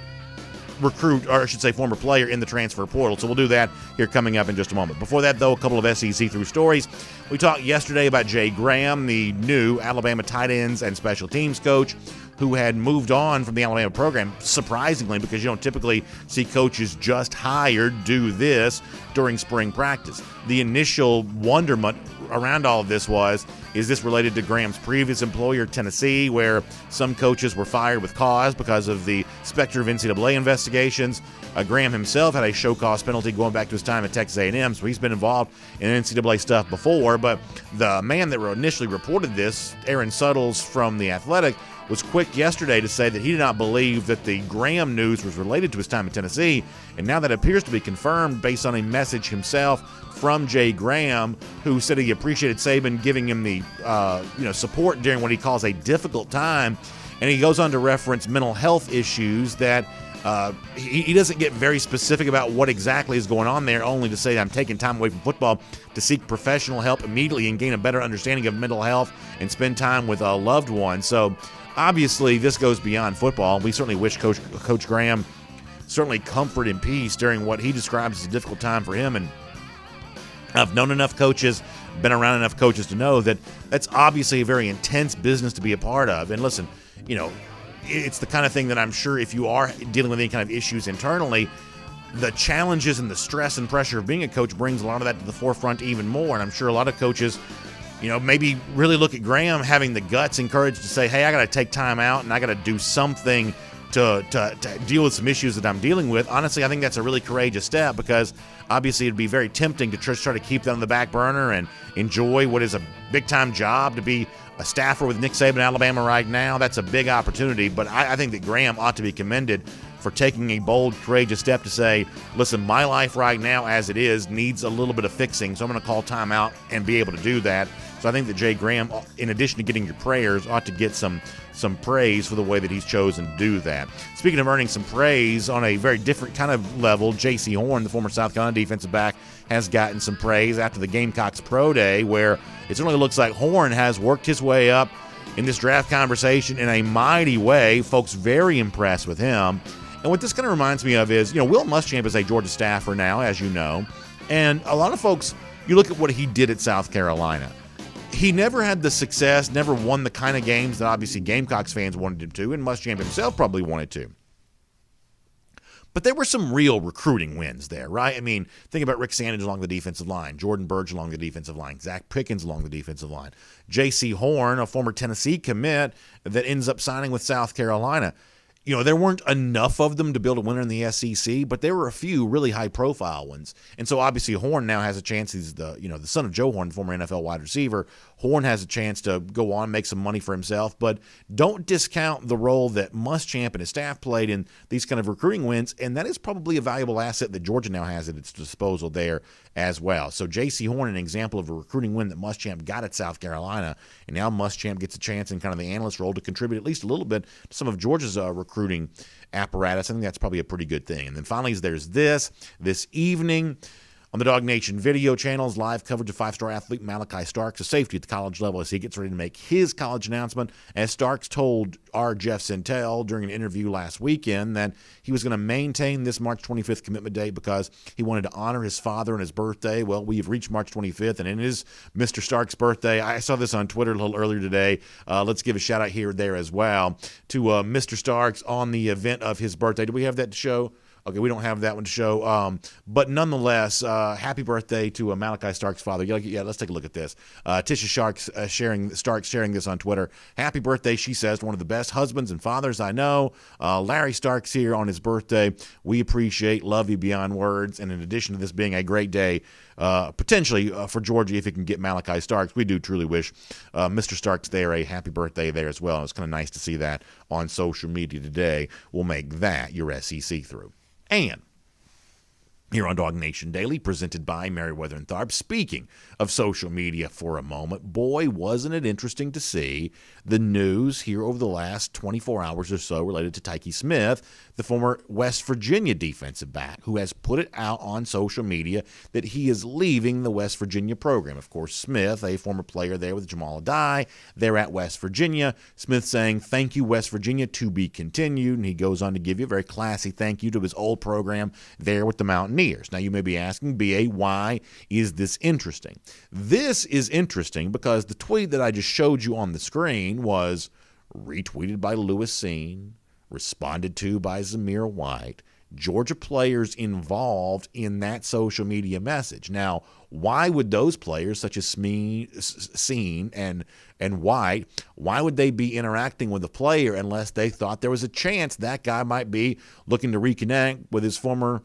recruit, or I should say former player, in the transfer portal. So we'll do that here coming up in just a moment. Before that, though, a couple of SEC through stories. We talked yesterday about Jay Graham, the new Alabama tight ends and special teams coach, who had moved on from the Alabama program, surprisingly, because you don't typically see coaches just hired do this during spring practice. The initial wonderment around all of this is this related to Graham's previous employer, Tennessee, where some coaches were fired with cause because of the specter of NCAA investigations. Graham himself had a show cause penalty going back to his time at Texas A&M, so he's been involved in NCAA stuff before. But the man that initially reported this, Aaron Suttles from The Athletic, was quick yesterday to say that he did not believe that the Graham news was related to his time in Tennessee, and now that appears to be confirmed based on a message himself from Jay Graham, who said he appreciated Saban giving him the support during what he calls a difficult time, and he goes on to reference mental health issues that he doesn't get very specific about what exactly is going on there, only to say, I'm taking time away from football to seek professional help immediately and gain a better understanding of mental health and spend time with a loved one. So obviously this goes beyond football. We certainly wish Coach Graham certainly comfort and peace during what he describes as a difficult time for him. And I've known enough coaches, been around enough coaches to know that that's obviously a very intense business to be a part of. And listen, you know, it's the kind of thing that I'm sure if you are dealing with any kind of issues internally, the challenges and the stress and pressure of being a coach brings a lot of that to the forefront even more. And I'm sure a lot of coaches, maybe really look at Graham having the guts and courage to say, hey, I got to take time out and I got to do something to deal with some issues that I'm dealing with. Honestly, I think that's a really courageous step, because obviously it'd be very tempting to try to keep that on the back burner and enjoy what is a big-time job to be a staffer with Nick Saban in Alabama right now. That's a big opportunity, but I think that Graham ought to be commended for taking a bold, courageous step to say, listen, my life right now as it is needs a little bit of fixing, so I'm going to call time out and be able to do that. So I think that Jay Graham, in addition to getting your prayers, ought to get some praise for the way that he's chosen to do that. Speaking of earning some praise on a very different kind of level, J.C. Horn, the former South Carolina defensive back, has gotten some praise after the Gamecocks Pro Day, where it certainly looks like Horn has worked his way up in this draft conversation in a mighty way. Folks very impressed with him. And what this kind of reminds me of is, Will Muschamp is a Georgia staffer now, as you know, and a lot of folks, you look at what he did at South Carolina. He never had the success, never won the kind of games that obviously Gamecocks fans wanted him to, and Muschamp himself probably wanted to. But there were some real recruiting wins there, right? I mean, think about Rick Sandage along the defensive line, Jordan Burge along the defensive line, Zach Pickens along the defensive line, J.C. Horn, a former Tennessee commit that ends up signing with South Carolina. There weren't enough of them to build a winner in the SEC, but there were a few really high-profile ones. And so obviously Horn now has a chance. He's the son of Joe Horn, former NFL wide receiver. Horn has a chance to go on and make some money for himself, but don't discount the role that Muschamp and his staff played in these kind of recruiting wins, and that is probably a valuable asset that Georgia now has at its disposal there as well. So J.C. Horn, an example of a recruiting win that Muschamp got at South Carolina, and now Muschamp gets a chance in kind of the analyst role to contribute at least a little bit to some of Georgia's recruiting apparatus. I think that's probably a pretty good thing. And then finally, there's this evening on the DawgNation video channels, live coverage of five-star athlete Malachi Starks, a safety at the college level, as he gets ready to make his college announcement. As Starks told our Jeff Sintel during an interview last weekend that he was going to maintain this March 25th commitment date because he wanted to honor his father and his birthday. Well, we have reached March 25th, and it is Mr. Starks' birthday. I saw this on Twitter a little earlier today. Let's give a shout-out here or there as well to Mr. Starks on the event of his birthday. Do we have that to show? Okay, we don't have that one to show, but nonetheless, happy birthday to Malachi Starks' father. Yeah, let's take a look at this. Tisha Starks sharing this on Twitter. Happy birthday, she says, to one of the best husbands and fathers I know. Larry Starks here on his birthday. We appreciate, love you beyond words, and in addition to this being a great day, potentially for Georgia, if it can get Malachi Starks, we do truly wish Mr. Starks there a happy birthday there as well. And it's kind of nice to see that on social media today. We'll make that your SEC through. And here on DawgNation Daily, presented by Merriweather and Tharp. Speaking of social media for a moment, boy, wasn't it interesting to see the news here over the last 24 hours or so related to Tyke Smith, the former West Virginia defensive back, who has put it out on social media that he is leaving the West Virginia program. Of course, Smith, a former player there with Jamal Adai, they're at West Virginia. Smith saying, thank you, West Virginia, to be continued. And he goes on to give you a very classy thank you to his old program there with the Mountaineers. Now, you may be asking, B.A., why is this interesting? This is interesting because the tweet that I just showed you on the screen was retweeted by Lewis Seen, responded to by Zamir White, Georgia players involved in that social media message. Now, why would those players, such as Seen and White, why would they be interacting with a player unless they thought there was a chance that guy might be looking to reconnect with his former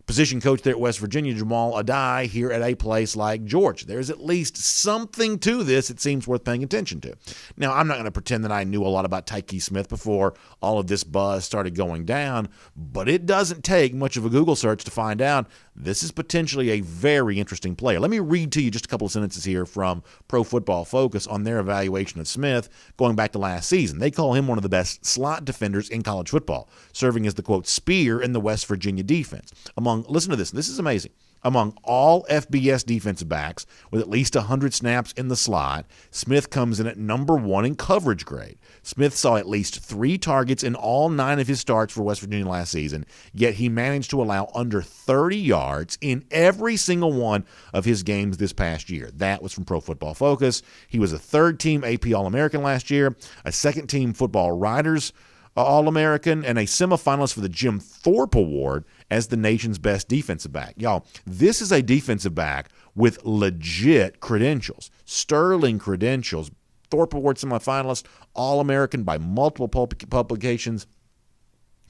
position coach there at West Virginia, Jamal Adai, here at a place like Georgia? There's at least something to this it seems worth paying attention to. Now, I'm not going to pretend that I knew a lot about Tyke Smith before all of this buzz started going down, but it doesn't take much of a Google search to find out this is potentially a very interesting player. Let me read to you just a couple of sentences here from Pro Football Focus on their evaluation of Smith going back to last season. They call him one of the best slot defenders in college football, serving as the, quote, spear in the West Virginia defense. Listen to this. This is amazing. Among all FBS defensive backs with at least 100 snaps in the slot, Smith comes in at number 1 in coverage grade. Smith saw at least 3 targets in all 9 of his starts for West Virginia last season, yet he managed to allow under 30 yards in every single one of his games this past year. That was from Pro Football Focus. He was a third-team AP All-American last year, a second-team Football Writers All-American and a semifinalist for the Jim Thorpe Award as the nation's best defensive back. Y'all, this is a defensive back with legit credentials, sterling credentials. Thorpe Award semifinalist, All-American by multiple publications,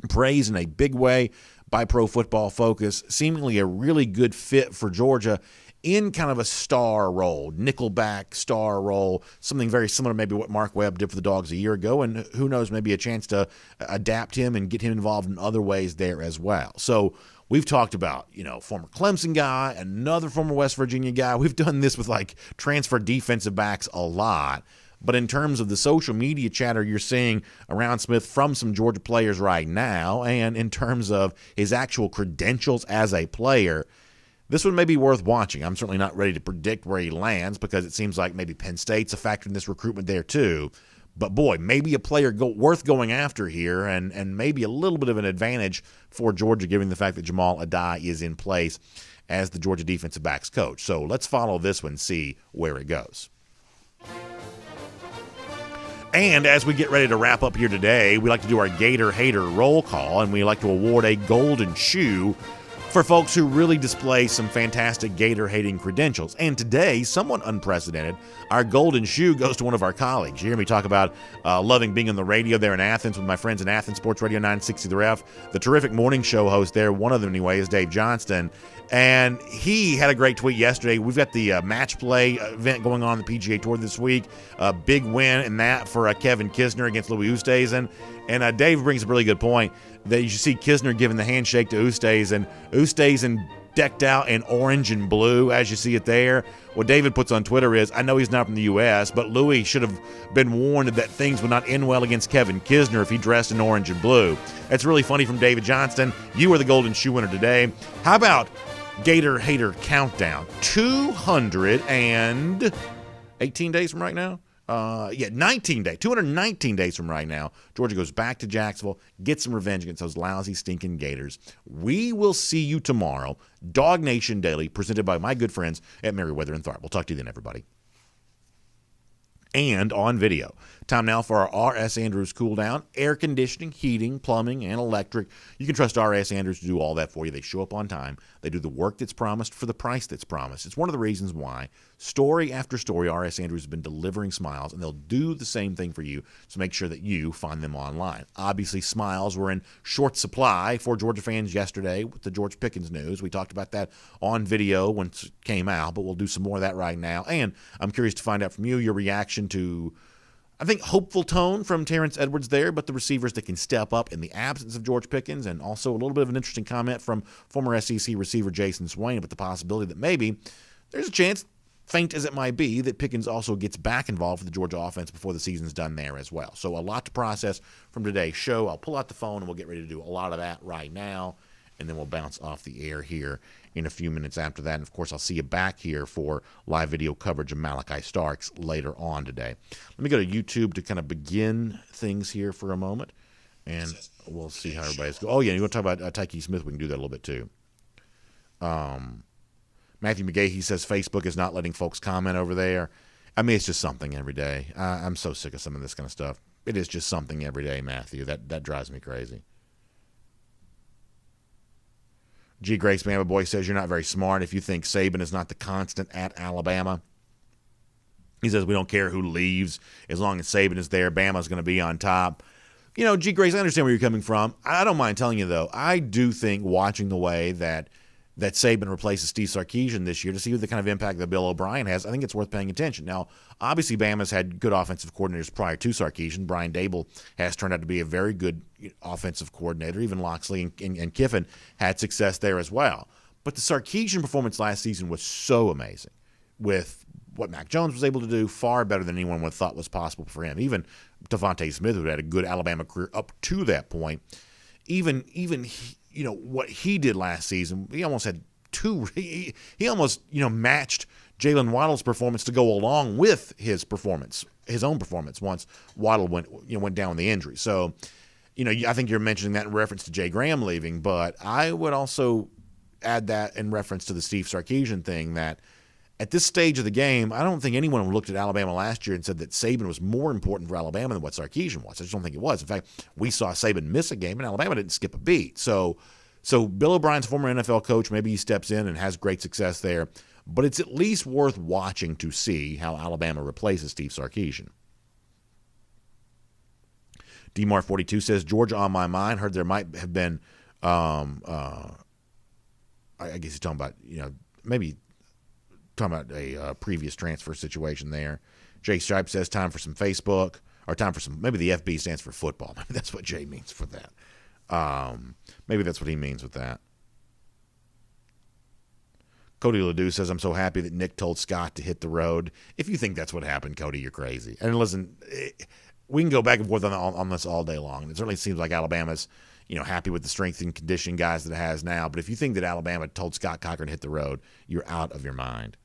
praised in a big way by Pro Football Focus, seemingly a really good fit for Georgia in kind of a star role, nickelback star role, something very similar to maybe what Mark Webb did for the Dogs a year ago, and who knows, maybe a chance to adapt him and get him involved in other ways there as well. So we've talked about, former Clemson guy, another former West Virginia guy. We've done this with like transfer defensive backs a lot. But in terms of the social media chatter you're seeing around Smith from some Georgia players right now, and in terms of his actual credentials as a player, this one may be worth watching. I'm certainly not ready to predict where he lands because it seems like maybe Penn State's a factor in this recruitment there too. But boy, maybe a player worth going after here, and maybe a little bit of an advantage for Georgia given the fact that Jamal Adai is in place as the Georgia defensive backs coach. So let's follow this one, see where it goes. And as we get ready to wrap up here today, we like to do our Gator Hater roll call, and we like to award a golden shoe for folks who really display some fantastic Gator-hating credentials. And today, somewhat unprecedented, our golden shoe goes to one of our colleagues. You hear me talk about loving being on the radio there in Athens with my friends in Athens Sports Radio 960 The Ref. The terrific morning show host there, one of them anyway, is Dave Johnston. And he had a great tweet yesterday. We've got the match play event going on the PGA Tour this week. A big win in that for Kevin Kisner against Louis Oosthuizen. And Dave brings a really good point that you should see Kisner giving the handshake to Oosthuizen. Oosthuizen decked out in orange and blue, as you see it there. What David puts on Twitter is, I know he's not from the U.S., but Louis should have been warned that things would not end well against Kevin Kisner if he dressed in orange and blue. That's really funny from David Johnston. You are the golden shoe winner today. How about Gator Hater Countdown? 218 days from right now? 219 days from right now, Georgia goes back to Jacksonville, gets some revenge against those lousy, stinking Gators. We will see you tomorrow. DawgNation Daily, presented by my good friends at Merriweather and Tharp. We'll talk to you then, everybody. And on video. Time now for our R.S. Andrews cool down. Air conditioning, heating, plumbing, and electric. You can trust R.S. Andrews to do all that for you. They show up on time. They do the work that's promised for the price that's promised. It's one of the reasons why story after story R.S. Andrews has been delivering smiles, and they'll do the same thing for you to make sure that you find them online. Obviously, smiles were in short supply for Georgia fans yesterday with the George Pickens news. We talked about that on video when it came out, but we'll do some more of that right now. And I'm curious to find out from you your reaction to, I think, hopeful tone from Terence Edwards there, but the receivers that can step up in the absence of George Pickens, and also a little bit of an interesting comment from former SEC receiver Jason Swain about the possibility that maybe there's a chance, faint as it might be, that Pickens also gets back involved with the Georgia offense before the season's done there as well. So a lot to process from today's show. I'll pull out the phone and we'll get ready to do a lot of that right now, and then we'll bounce off the air here in a few minutes after that. And, of course, I'll see you back here for live video coverage of Malachi Starks later on today. Let me go to YouTube to kind of begin things here for a moment, and we'll see how everybody's going. Oh, yeah, you want to talk about Tyke Smith? We can do that a little bit too. Matthew McGahee says Facebook is not letting folks comment over there. I mean, it's just something every day. I'm so sick of some of this kind of stuff. It is just something every day, Matthew. That drives me crazy. G. Grace Bama Boy says, you're not very smart if you think Saban is not the constant at Alabama. He says, we don't care who leaves. As long as Saban is there, Bama's going to be on top. G. Grace, I understand where you're coming from. I don't mind telling you, though, I do think watching the way that Saban replaces Steve Sarkisian this year to see the kind of impact that Bill O'Brien has, I think it's worth paying attention. Now, obviously, Bama's had good offensive coordinators prior to Sarkisian. Brian Dable has turned out to be a very good offensive coordinator. Even Loxley and Kiffin had success there as well. But the Sarkisian performance last season was so amazing with what Mac Jones was able to do, far better than anyone would have thought was possible for him. Even Devontae Smith, who had a good Alabama career up to that point, even what he did last season, he almost had he almost matched Jalen Waddle's performance to go along with his own performance once Waddle went down with the injury. So, I think you're mentioning that in reference to Jay Graham leaving, but I would also add that in reference to the Steve Sarkisian thing, that at this stage of the game, I don't think anyone looked at Alabama last year and said that Saban was more important for Alabama than what Sarkisian was. I just don't think it was. In fact, we saw Saban miss a game, and Alabama didn't skip a beat. So Bill O'Brien's former NFL coach, maybe he steps in and has great success there, but it's at least worth watching to see how Alabama replaces Steve Sarkisian. DMar42 says, Georgia on my mind. Heard there might have been, I guess he's talking about, maybe talking about a previous transfer situation there. Jay Stripe says time for some Facebook, or time for some, maybe the FB stands for football. Maybe that's what Jay means for that. Maybe that's what he means with that. Cody Ledoux says, I'm so happy that Nick told Scott to hit the road. If you think that's what happened, Cody, you're crazy. And listen, we can go back and forth on this all day long. It certainly seems like Alabama's, happy with the strength and conditioning guys that it has now. But if you think that Alabama told Scott Cochran to hit the road, you're out of your mind.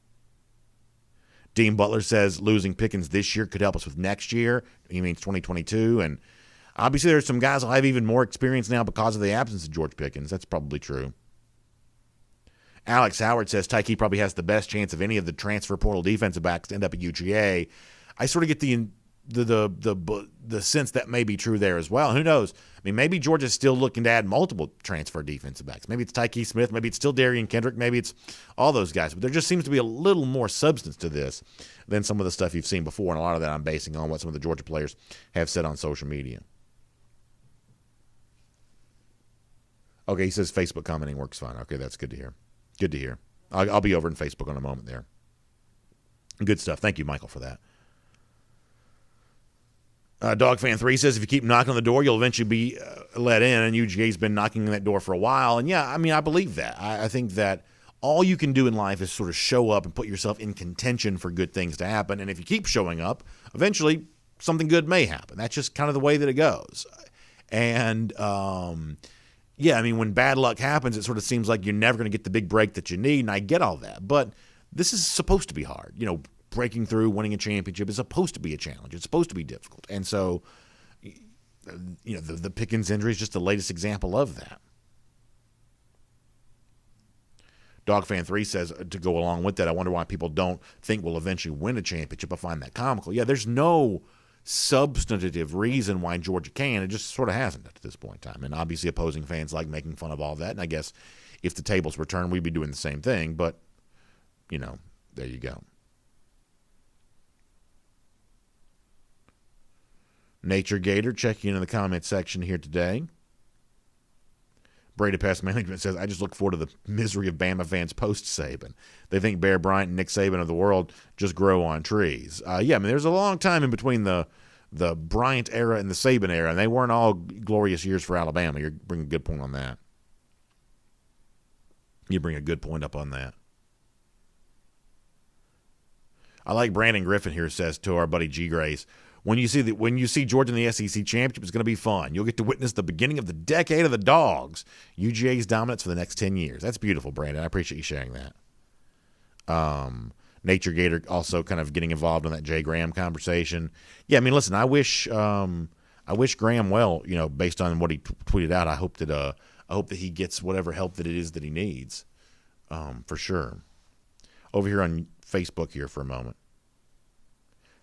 Dean Butler says losing Pickens this year could help us with next year. He means 2022. And obviously there's some guys who have even more experience now because of the absence of George Pickens. That's probably true. Alex Howard says Tyke probably has the best chance of any of the transfer portal defensive backs to end up at UGA. I sort of get the sense that may be true there as well. Who knows? I mean, maybe Georgia's still looking to add multiple transfer defensive backs. Maybe it's Tyke Smith. Maybe it's still Darian Kendrick. Maybe it's all those guys. But there just seems to be a little more substance to this than some of the stuff you've seen before. And a lot of that I'm basing on what some of the Georgia players have said on social media. Okay, he says Facebook commenting works fine. Okay, that's good to hear. Good to hear. I'll be over in Facebook in a moment there. Good stuff. Thank you, Michael, for that. DogFan3 says if you keep knocking on the door, you'll eventually be let in, and UGA's been knocking on that door for a while. And, yeah, I mean, I believe that. I think that all you can do in life is sort of show up and put yourself in contention for good things to happen. And if you keep showing up, eventually something good may happen. That's just kind of the way that it goes. And, yeah, I mean, when bad luck happens, it sort of seems like you're never going to get the big break that you need, and I get all that. But this is supposed to be hard. Breaking through, winning a championship is supposed to be a challenge. It's supposed to be difficult. And so, the Pickens injury is just the latest example of that. DogFan3 says, to go along with that, I wonder why people don't think we'll eventually win a championship. I find that comical. Yeah, there's no substantive reason why Georgia can. It just sort of hasn't at this point in time. And obviously opposing fans like making fun of all that. And I guess if the tables were turned, we'd be doing the same thing. But, there you go. Nature Gator checking in the comment section here today. Brady Pest Management says, I just look forward to the misery of Bama fans post-Saban. They think Bear Bryant and Nick Saban of the world just grow on trees. Yeah, I mean, there's a long time in between the Bryant era and the Saban era, and they weren't all glorious years for Alabama. You bring a good point on that. You bring a good point up on that. I like Brandon Griffin here says to our buddy G. Grace, when you see Georgia in the SEC championship, it's going to be fun. You'll get to witness the beginning of the decade of the Dogs. UGA's dominance for the next 10 years. That's beautiful, Brandon. I appreciate you sharing that. Nature Gator also kind of getting involved in that Jay Graham conversation. Yeah, I mean, listen, I wish Graham well. Based on what he tweeted out, I hope that he gets whatever help that it is that he needs, for sure. Over here on Facebook here for a moment.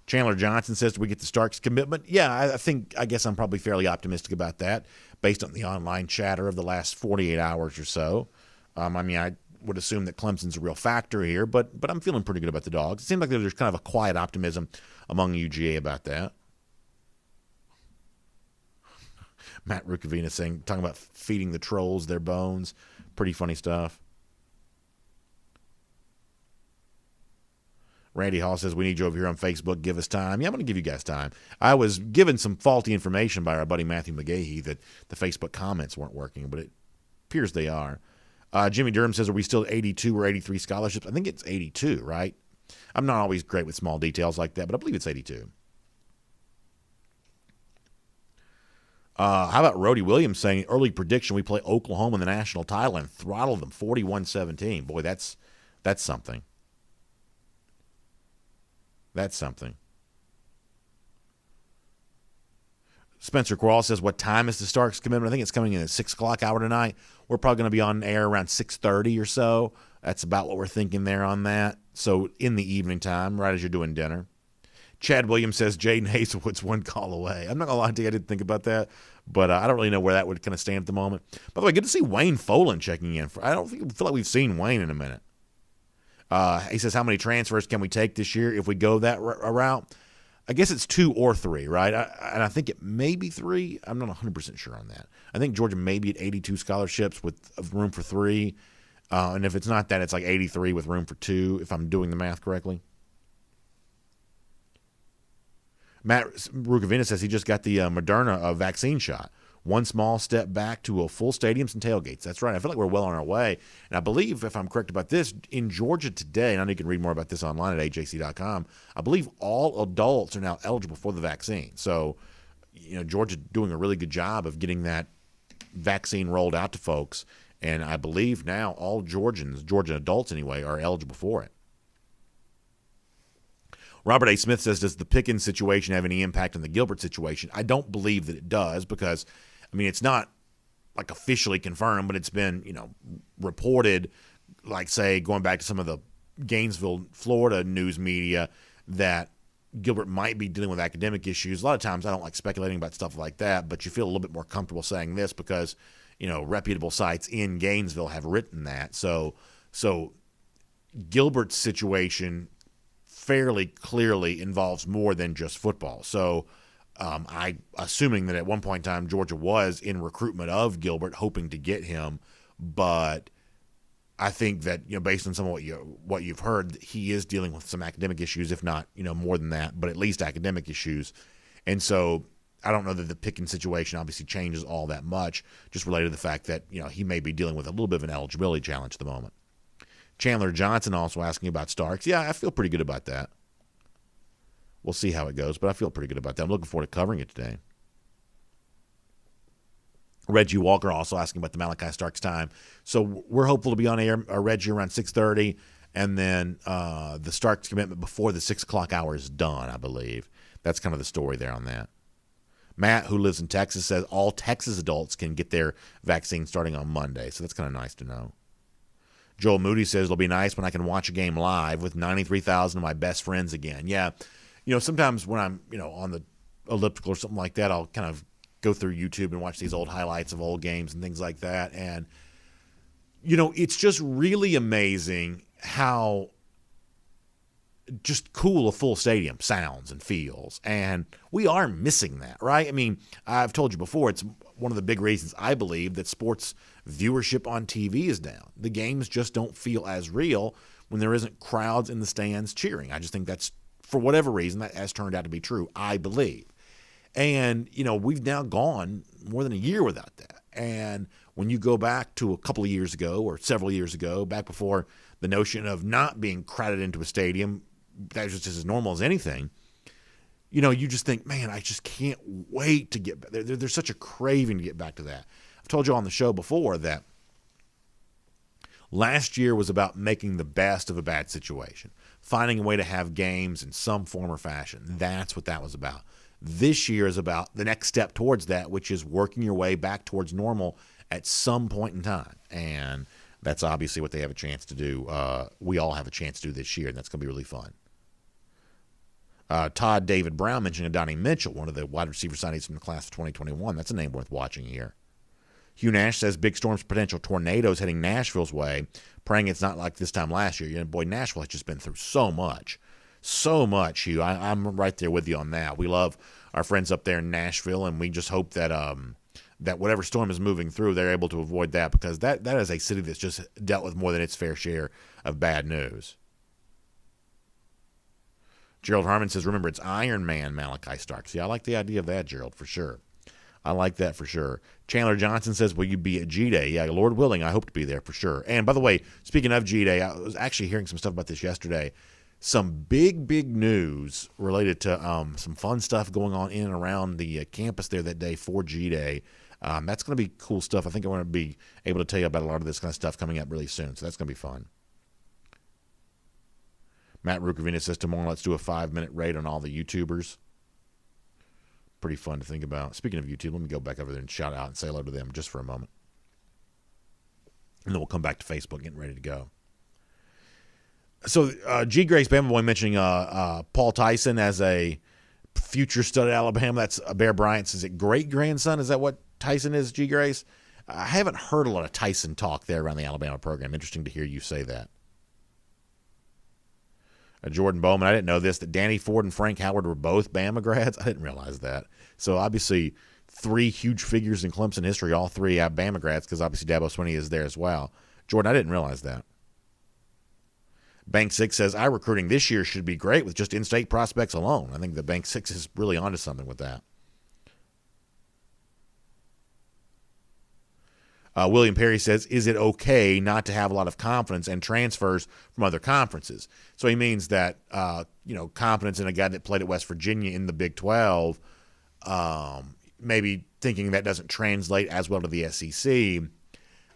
Chandler Johnson says, do we get the Starks commitment? Yeah, I guess I'm probably fairly optimistic about that based on the online chatter of the last 48 hours or so. I mean, I would assume that Clemson's a real factor here, but I'm feeling pretty good about the Dogs. It seems like there's kind of a quiet optimism among UGA about that. Matt Rukavina talking about feeding the trolls their bones. Pretty funny stuff. Randy Hall says, we need you over here on Facebook. Give us time. Yeah, I'm going to give you guys time. I was given some faulty information by our buddy Matthew McGahee that the Facebook comments weren't working, but it appears they are. Jimmy Durham says, are we still at 82 or 83 scholarships? I think it's 82, right? I'm not always great with small details like that, but I believe it's 82. How about Rhodey Williams saying, early prediction, we play Oklahoma in the national title and throttle them 41-17. Boy, that's something. That's something. Spencer Quarles says, what time is the Starks commitment? I think it's coming in at 6 o'clock hour tonight. We're probably going to be on air around 6:30 or so. That's about what we're thinking there on that. So in the evening time, right as you're doing dinner. Chad Williams says, Jaden Hazelwood's one call away. I'm not going to lie to you, I didn't think about that, but I don't really know where that would kind of stand at the moment. By the way, good to see Wayne Folan checking in. I don't feel like we've seen Wayne in a minute. He says, how many transfers can we take this year if we go that route? I guess it's 2 or 3, right? And I think it may be 3. I'm not 100% sure on that. I think Georgia may be at 82 scholarships with room for 3. And if it's not that, it's like 83 with room for 2, if I'm doing the math correctly. Matt Rukavina says he just got the Moderna vaccine shot. One small step back to a full stadiums and tailgates. That's right. I feel like we're well on our way. And I believe, if I'm correct about this, in Georgia today, and I know you can read more about this online at ajc.com, I believe all adults are now eligible for the vaccine. So, Georgia doing a really good job of getting that vaccine rolled out to folks. And I believe now all Georgian adults anyway, are eligible for it. Robert A. Smith says, does the Pickens situation have any impact on the Gilbert situation? I don't believe that it does because, it's not like officially confirmed, but it's been, reported, like, say, going back to some of the Gainesville, Florida news media, that Gilbert might be dealing with academic issues. A lot of times I don't like speculating about stuff like that, but you feel a little bit more comfortable saying this because, reputable sites in Gainesville have written that. So Gilbert's situation fairly clearly involves more than just football. So I assuming that at one point in time Georgia was in recruitment of Gilbert, hoping to get him, but I think that based on some of what you've heard, he is dealing with some academic issues, if not more than that, but at least academic issues. And so I don't know that the Pickens situation obviously changes all that much, just related to the fact that he may be dealing with a little bit of an eligibility challenge at the moment. Chandler Johnson also asking about Starks. Yeah, I feel pretty good about that. We'll see how it goes, but I feel pretty good about that. I'm looking forward to covering it today. Reggie Walker also asking about the Malachi Starks time. So we're hopeful to be on air, Reggie, around 6:30, and then the Starks commitment before the 6 o'clock hour is done, I believe. That's kind of the story there on that. Matt, who lives in Texas, says all Texas adults can get their vaccine starting on Monday, so that's kind of nice to know. Joel Moody says it'll be nice when I can watch a game live with 93,000 of my best friends again. Yeah, sometimes when I'm, on the elliptical or something like that, I'll kind of go through YouTube and watch these old highlights of old games and things like that. And, it's just really amazing how just cool a full stadium sounds and feels. And we are missing that, right? I've told you before, it's one of the big reasons I believe that sports viewership on TV is down. The games just don't feel as real when there isn't crowds in the stands cheering. I just think that's, for whatever reason, that has turned out to be true, I believe. And, we've now gone more than a year without that. And when you go back to a couple of years ago or several years ago, back before the notion of not being crowded into a stadium, that was just as normal as anything, you just think, man, I just can't wait to get back. There's such a craving to get back to that. I've told you on the show before that last year was about making the best of a bad situation, finding a way to have games in some form or fashion. That's what that was about. This year is about the next step towards that, which is working your way back towards normal at some point in time. And that's obviously what they have a chance to do. We all have a chance to do this year, and that's going to be really fun. Todd David Brown mentioned Adonai Mitchell, one of the wide receiver signees from the class of 2021. That's a name worth watching here. Hugh Nash says big storms, potential tornadoes heading Nashville's way, praying it's not like this time last year. Boy, Nashville has just been through so much, Hugh. I'm right there with you on that. We love our friends up there in Nashville, and we just hope that that whatever storm is moving through, they're able to avoid that, because that is a city that's just dealt with more than its fair share of bad news. Gerald Harmon says, remember, it's Iron Man Malachi Starks. Yeah, I like the idea of that, Gerald, for sure. I like that for sure. Chandler Johnson says, will you be at G-Day? Yeah, Lord willing, I hope to be there for sure. And by the way, speaking of G-Day, I was actually hearing some stuff about this yesterday. Some big news related to some fun stuff going on in and around the campus there that day for G-Day. That's going to be cool stuff. I think I'm going to be able to tell you about a lot of this kind of stuff coming up really soon, so that's going to be fun. Matt Rukavina says, tomorrow let's do a 5-minute raid on all the YouTubers. pretty fun to think about. Speaking of YouTube, let me go back over there and shout out and say hello to them just for a moment. And then we'll come back to Facebook, getting ready to go. So G. Grace Bama Boy mentioning Paul Tyson as a future stud at Alabama. That's Bear Bryant's, is it great-grandson? Is that what Tyson is, G. Grace? I haven't heard a lot of Tyson talk there around the Alabama program. Interesting to hear you say that. Jordan Bowman, I didn't know this, that Danny Ford and Frank Howard were both Bama grads. I didn't realize that. So obviously 3 huge figures in Clemson history, all 3 Bama grads, because obviously Dabo Swinney is there as well. Jordan, I didn't realize that. Bank 6 says, our recruiting this year should be great with just in-state prospects alone. I think the Bank 6 is really onto something with that. William Perry says, is it okay not to have a lot of confidence and transfers from other conferences? So he means that, confidence in a guy that played at West Virginia in the Big 12, maybe thinking that doesn't translate as well to the SEC.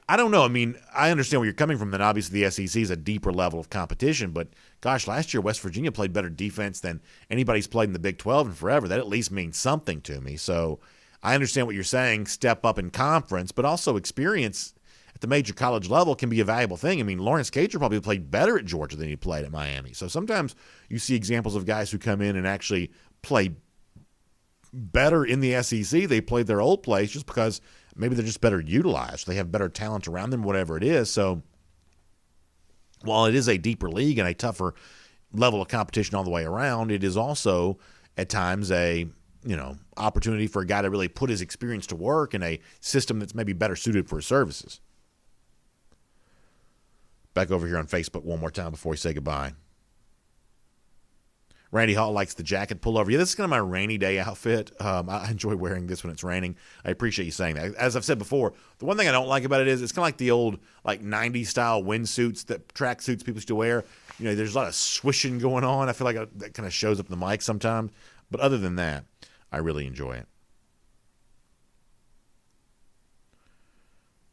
I don't know. I mean, I understand where you're coming from. Then obviously the SEC is a deeper level of competition. But, gosh, last year West Virginia played better defense than anybody's played in the Big 12 in forever. That at least means something to me. So I understand what you're saying, step up in conference, but also experience at the major college level can be a valuable thing. I mean, Lawrence Cager probably played better at Georgia than he played at Miami. So sometimes you see examples of guys who come in and actually play better in the SEC. They played their old place just because maybe they're just better utilized. They have better talent around them, whatever it is. So while it is a deeper league and a tougher level of competition all the way around, it is also at times a opportunity for a guy to really put his experience to work in a system that's maybe better suited for his services. Back over here on Facebook one more time before we say goodbye. Randy Hall likes the jacket pullover. Yeah, this is kind of my rainy day outfit. I enjoy wearing this when it's raining. I appreciate you saying that. As I've said before, the one thing I don't like about it is it's kind of like the old 90s style windsuits, that track suits people used to wear. There's a lot of swishing going on. I feel like that kind of shows up in the mic sometimes. But other than that, I really enjoy it.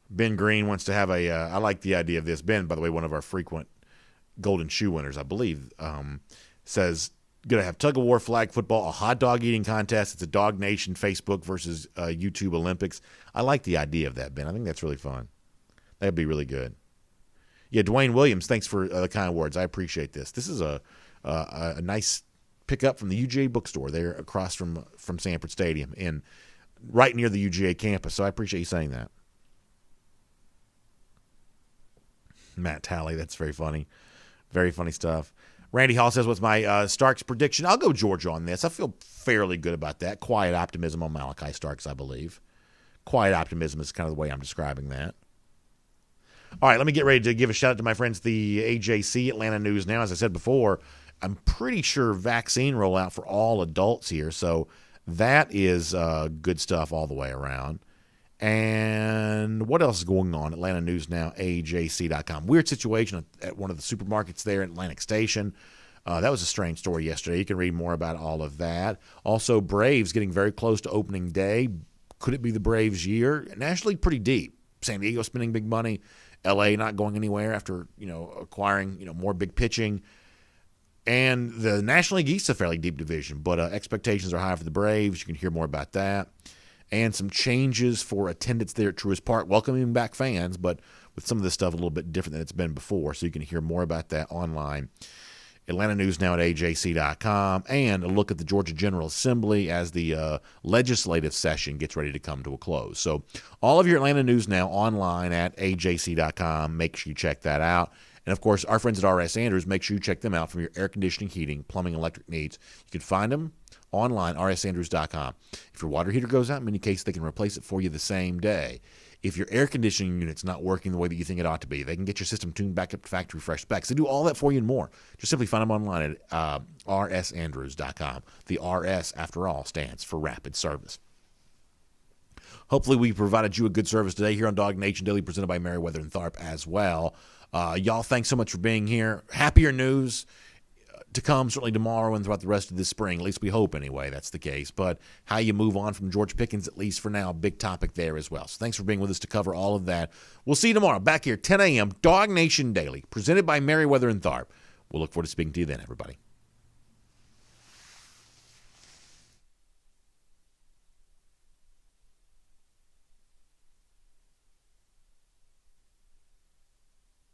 Ben Green wants to have I like the idea of this. Ben, by the way, one of our frequent Golden Shoe winners, I believe, says, going to have tug of war, flag football, a hot dog eating contest. It's a DawgNation Facebook versus YouTube Olympics. I like the idea of that, Ben. I think that's really fun. That'd be really good. Yeah, Dwayne Williams, thanks for the kind words. I appreciate this. This is a nice pickup from the UGA bookstore there across from Sanford Stadium and right near the UGA campus. So I appreciate you saying that. Matt Talley, that's very funny. Very funny stuff. Randy Hall says, what's my Starks prediction? I'll go Georgia on this. I feel fairly good about that. Quiet optimism on Malachi Starks, I believe. Quiet optimism is kind of the way I'm describing that. All right, let me get ready to give a shout out to my friends, the AJC, Atlanta News Now. As I said before, I'm pretty sure vaccine rollout for all adults here. So that is good stuff all the way around. And what else is going on? Atlanta News Now, AJC.com. Weird situation at one of the supermarkets there at Atlantic Station. That was a strange story yesterday. You can read more about all of that. Also, Braves getting very close to opening day. Could it be the Braves' year? Nationally, pretty deep. San Diego spending big money. L.A. not going anywhere after acquiring more big pitching. And the National League East is a fairly deep division, but expectations are high for the Braves. You can hear more about that. And some changes for attendance there at Truist Park, welcoming back fans, but with some of this stuff a little bit different than it's been before. So you can hear more about that online. Atlanta News Now at AJC.com, and a look at the Georgia General Assembly as the legislative session gets ready to come to a close. So all of your Atlanta News Now online at AJC.com. Make sure you check that out. And, of course, our friends at R.S. Andrews, make sure you check them out for your air conditioning, heating, plumbing, electric needs. You can find them online, rsandrews.com. If your water heater goes out, in many cases, they can replace it for you the same day. If your air conditioning unit's not working the way that you think it ought to be, they can get your system tuned back up to factory fresh specs. They do all that for you and more. Just simply find them online at rsandrews.com. The RS, after all, stands for Rapid Service. Hopefully we provided you a good service today here on DawgNation Daily, presented by Merriweather and Tharp as well. Y'all, thanks so much for being here. Happier news to come, certainly tomorrow and throughout the rest of this spring. At least we hope, anyway, that's the case. But how you move on from George Pickens, at least for now, big topic there as well. So thanks for being with us to cover all of that. We'll see you tomorrow back here, 10 a.m., DawgNation Daily, presented by Merriweather and Tharp. We'll look forward to speaking to you then, everybody.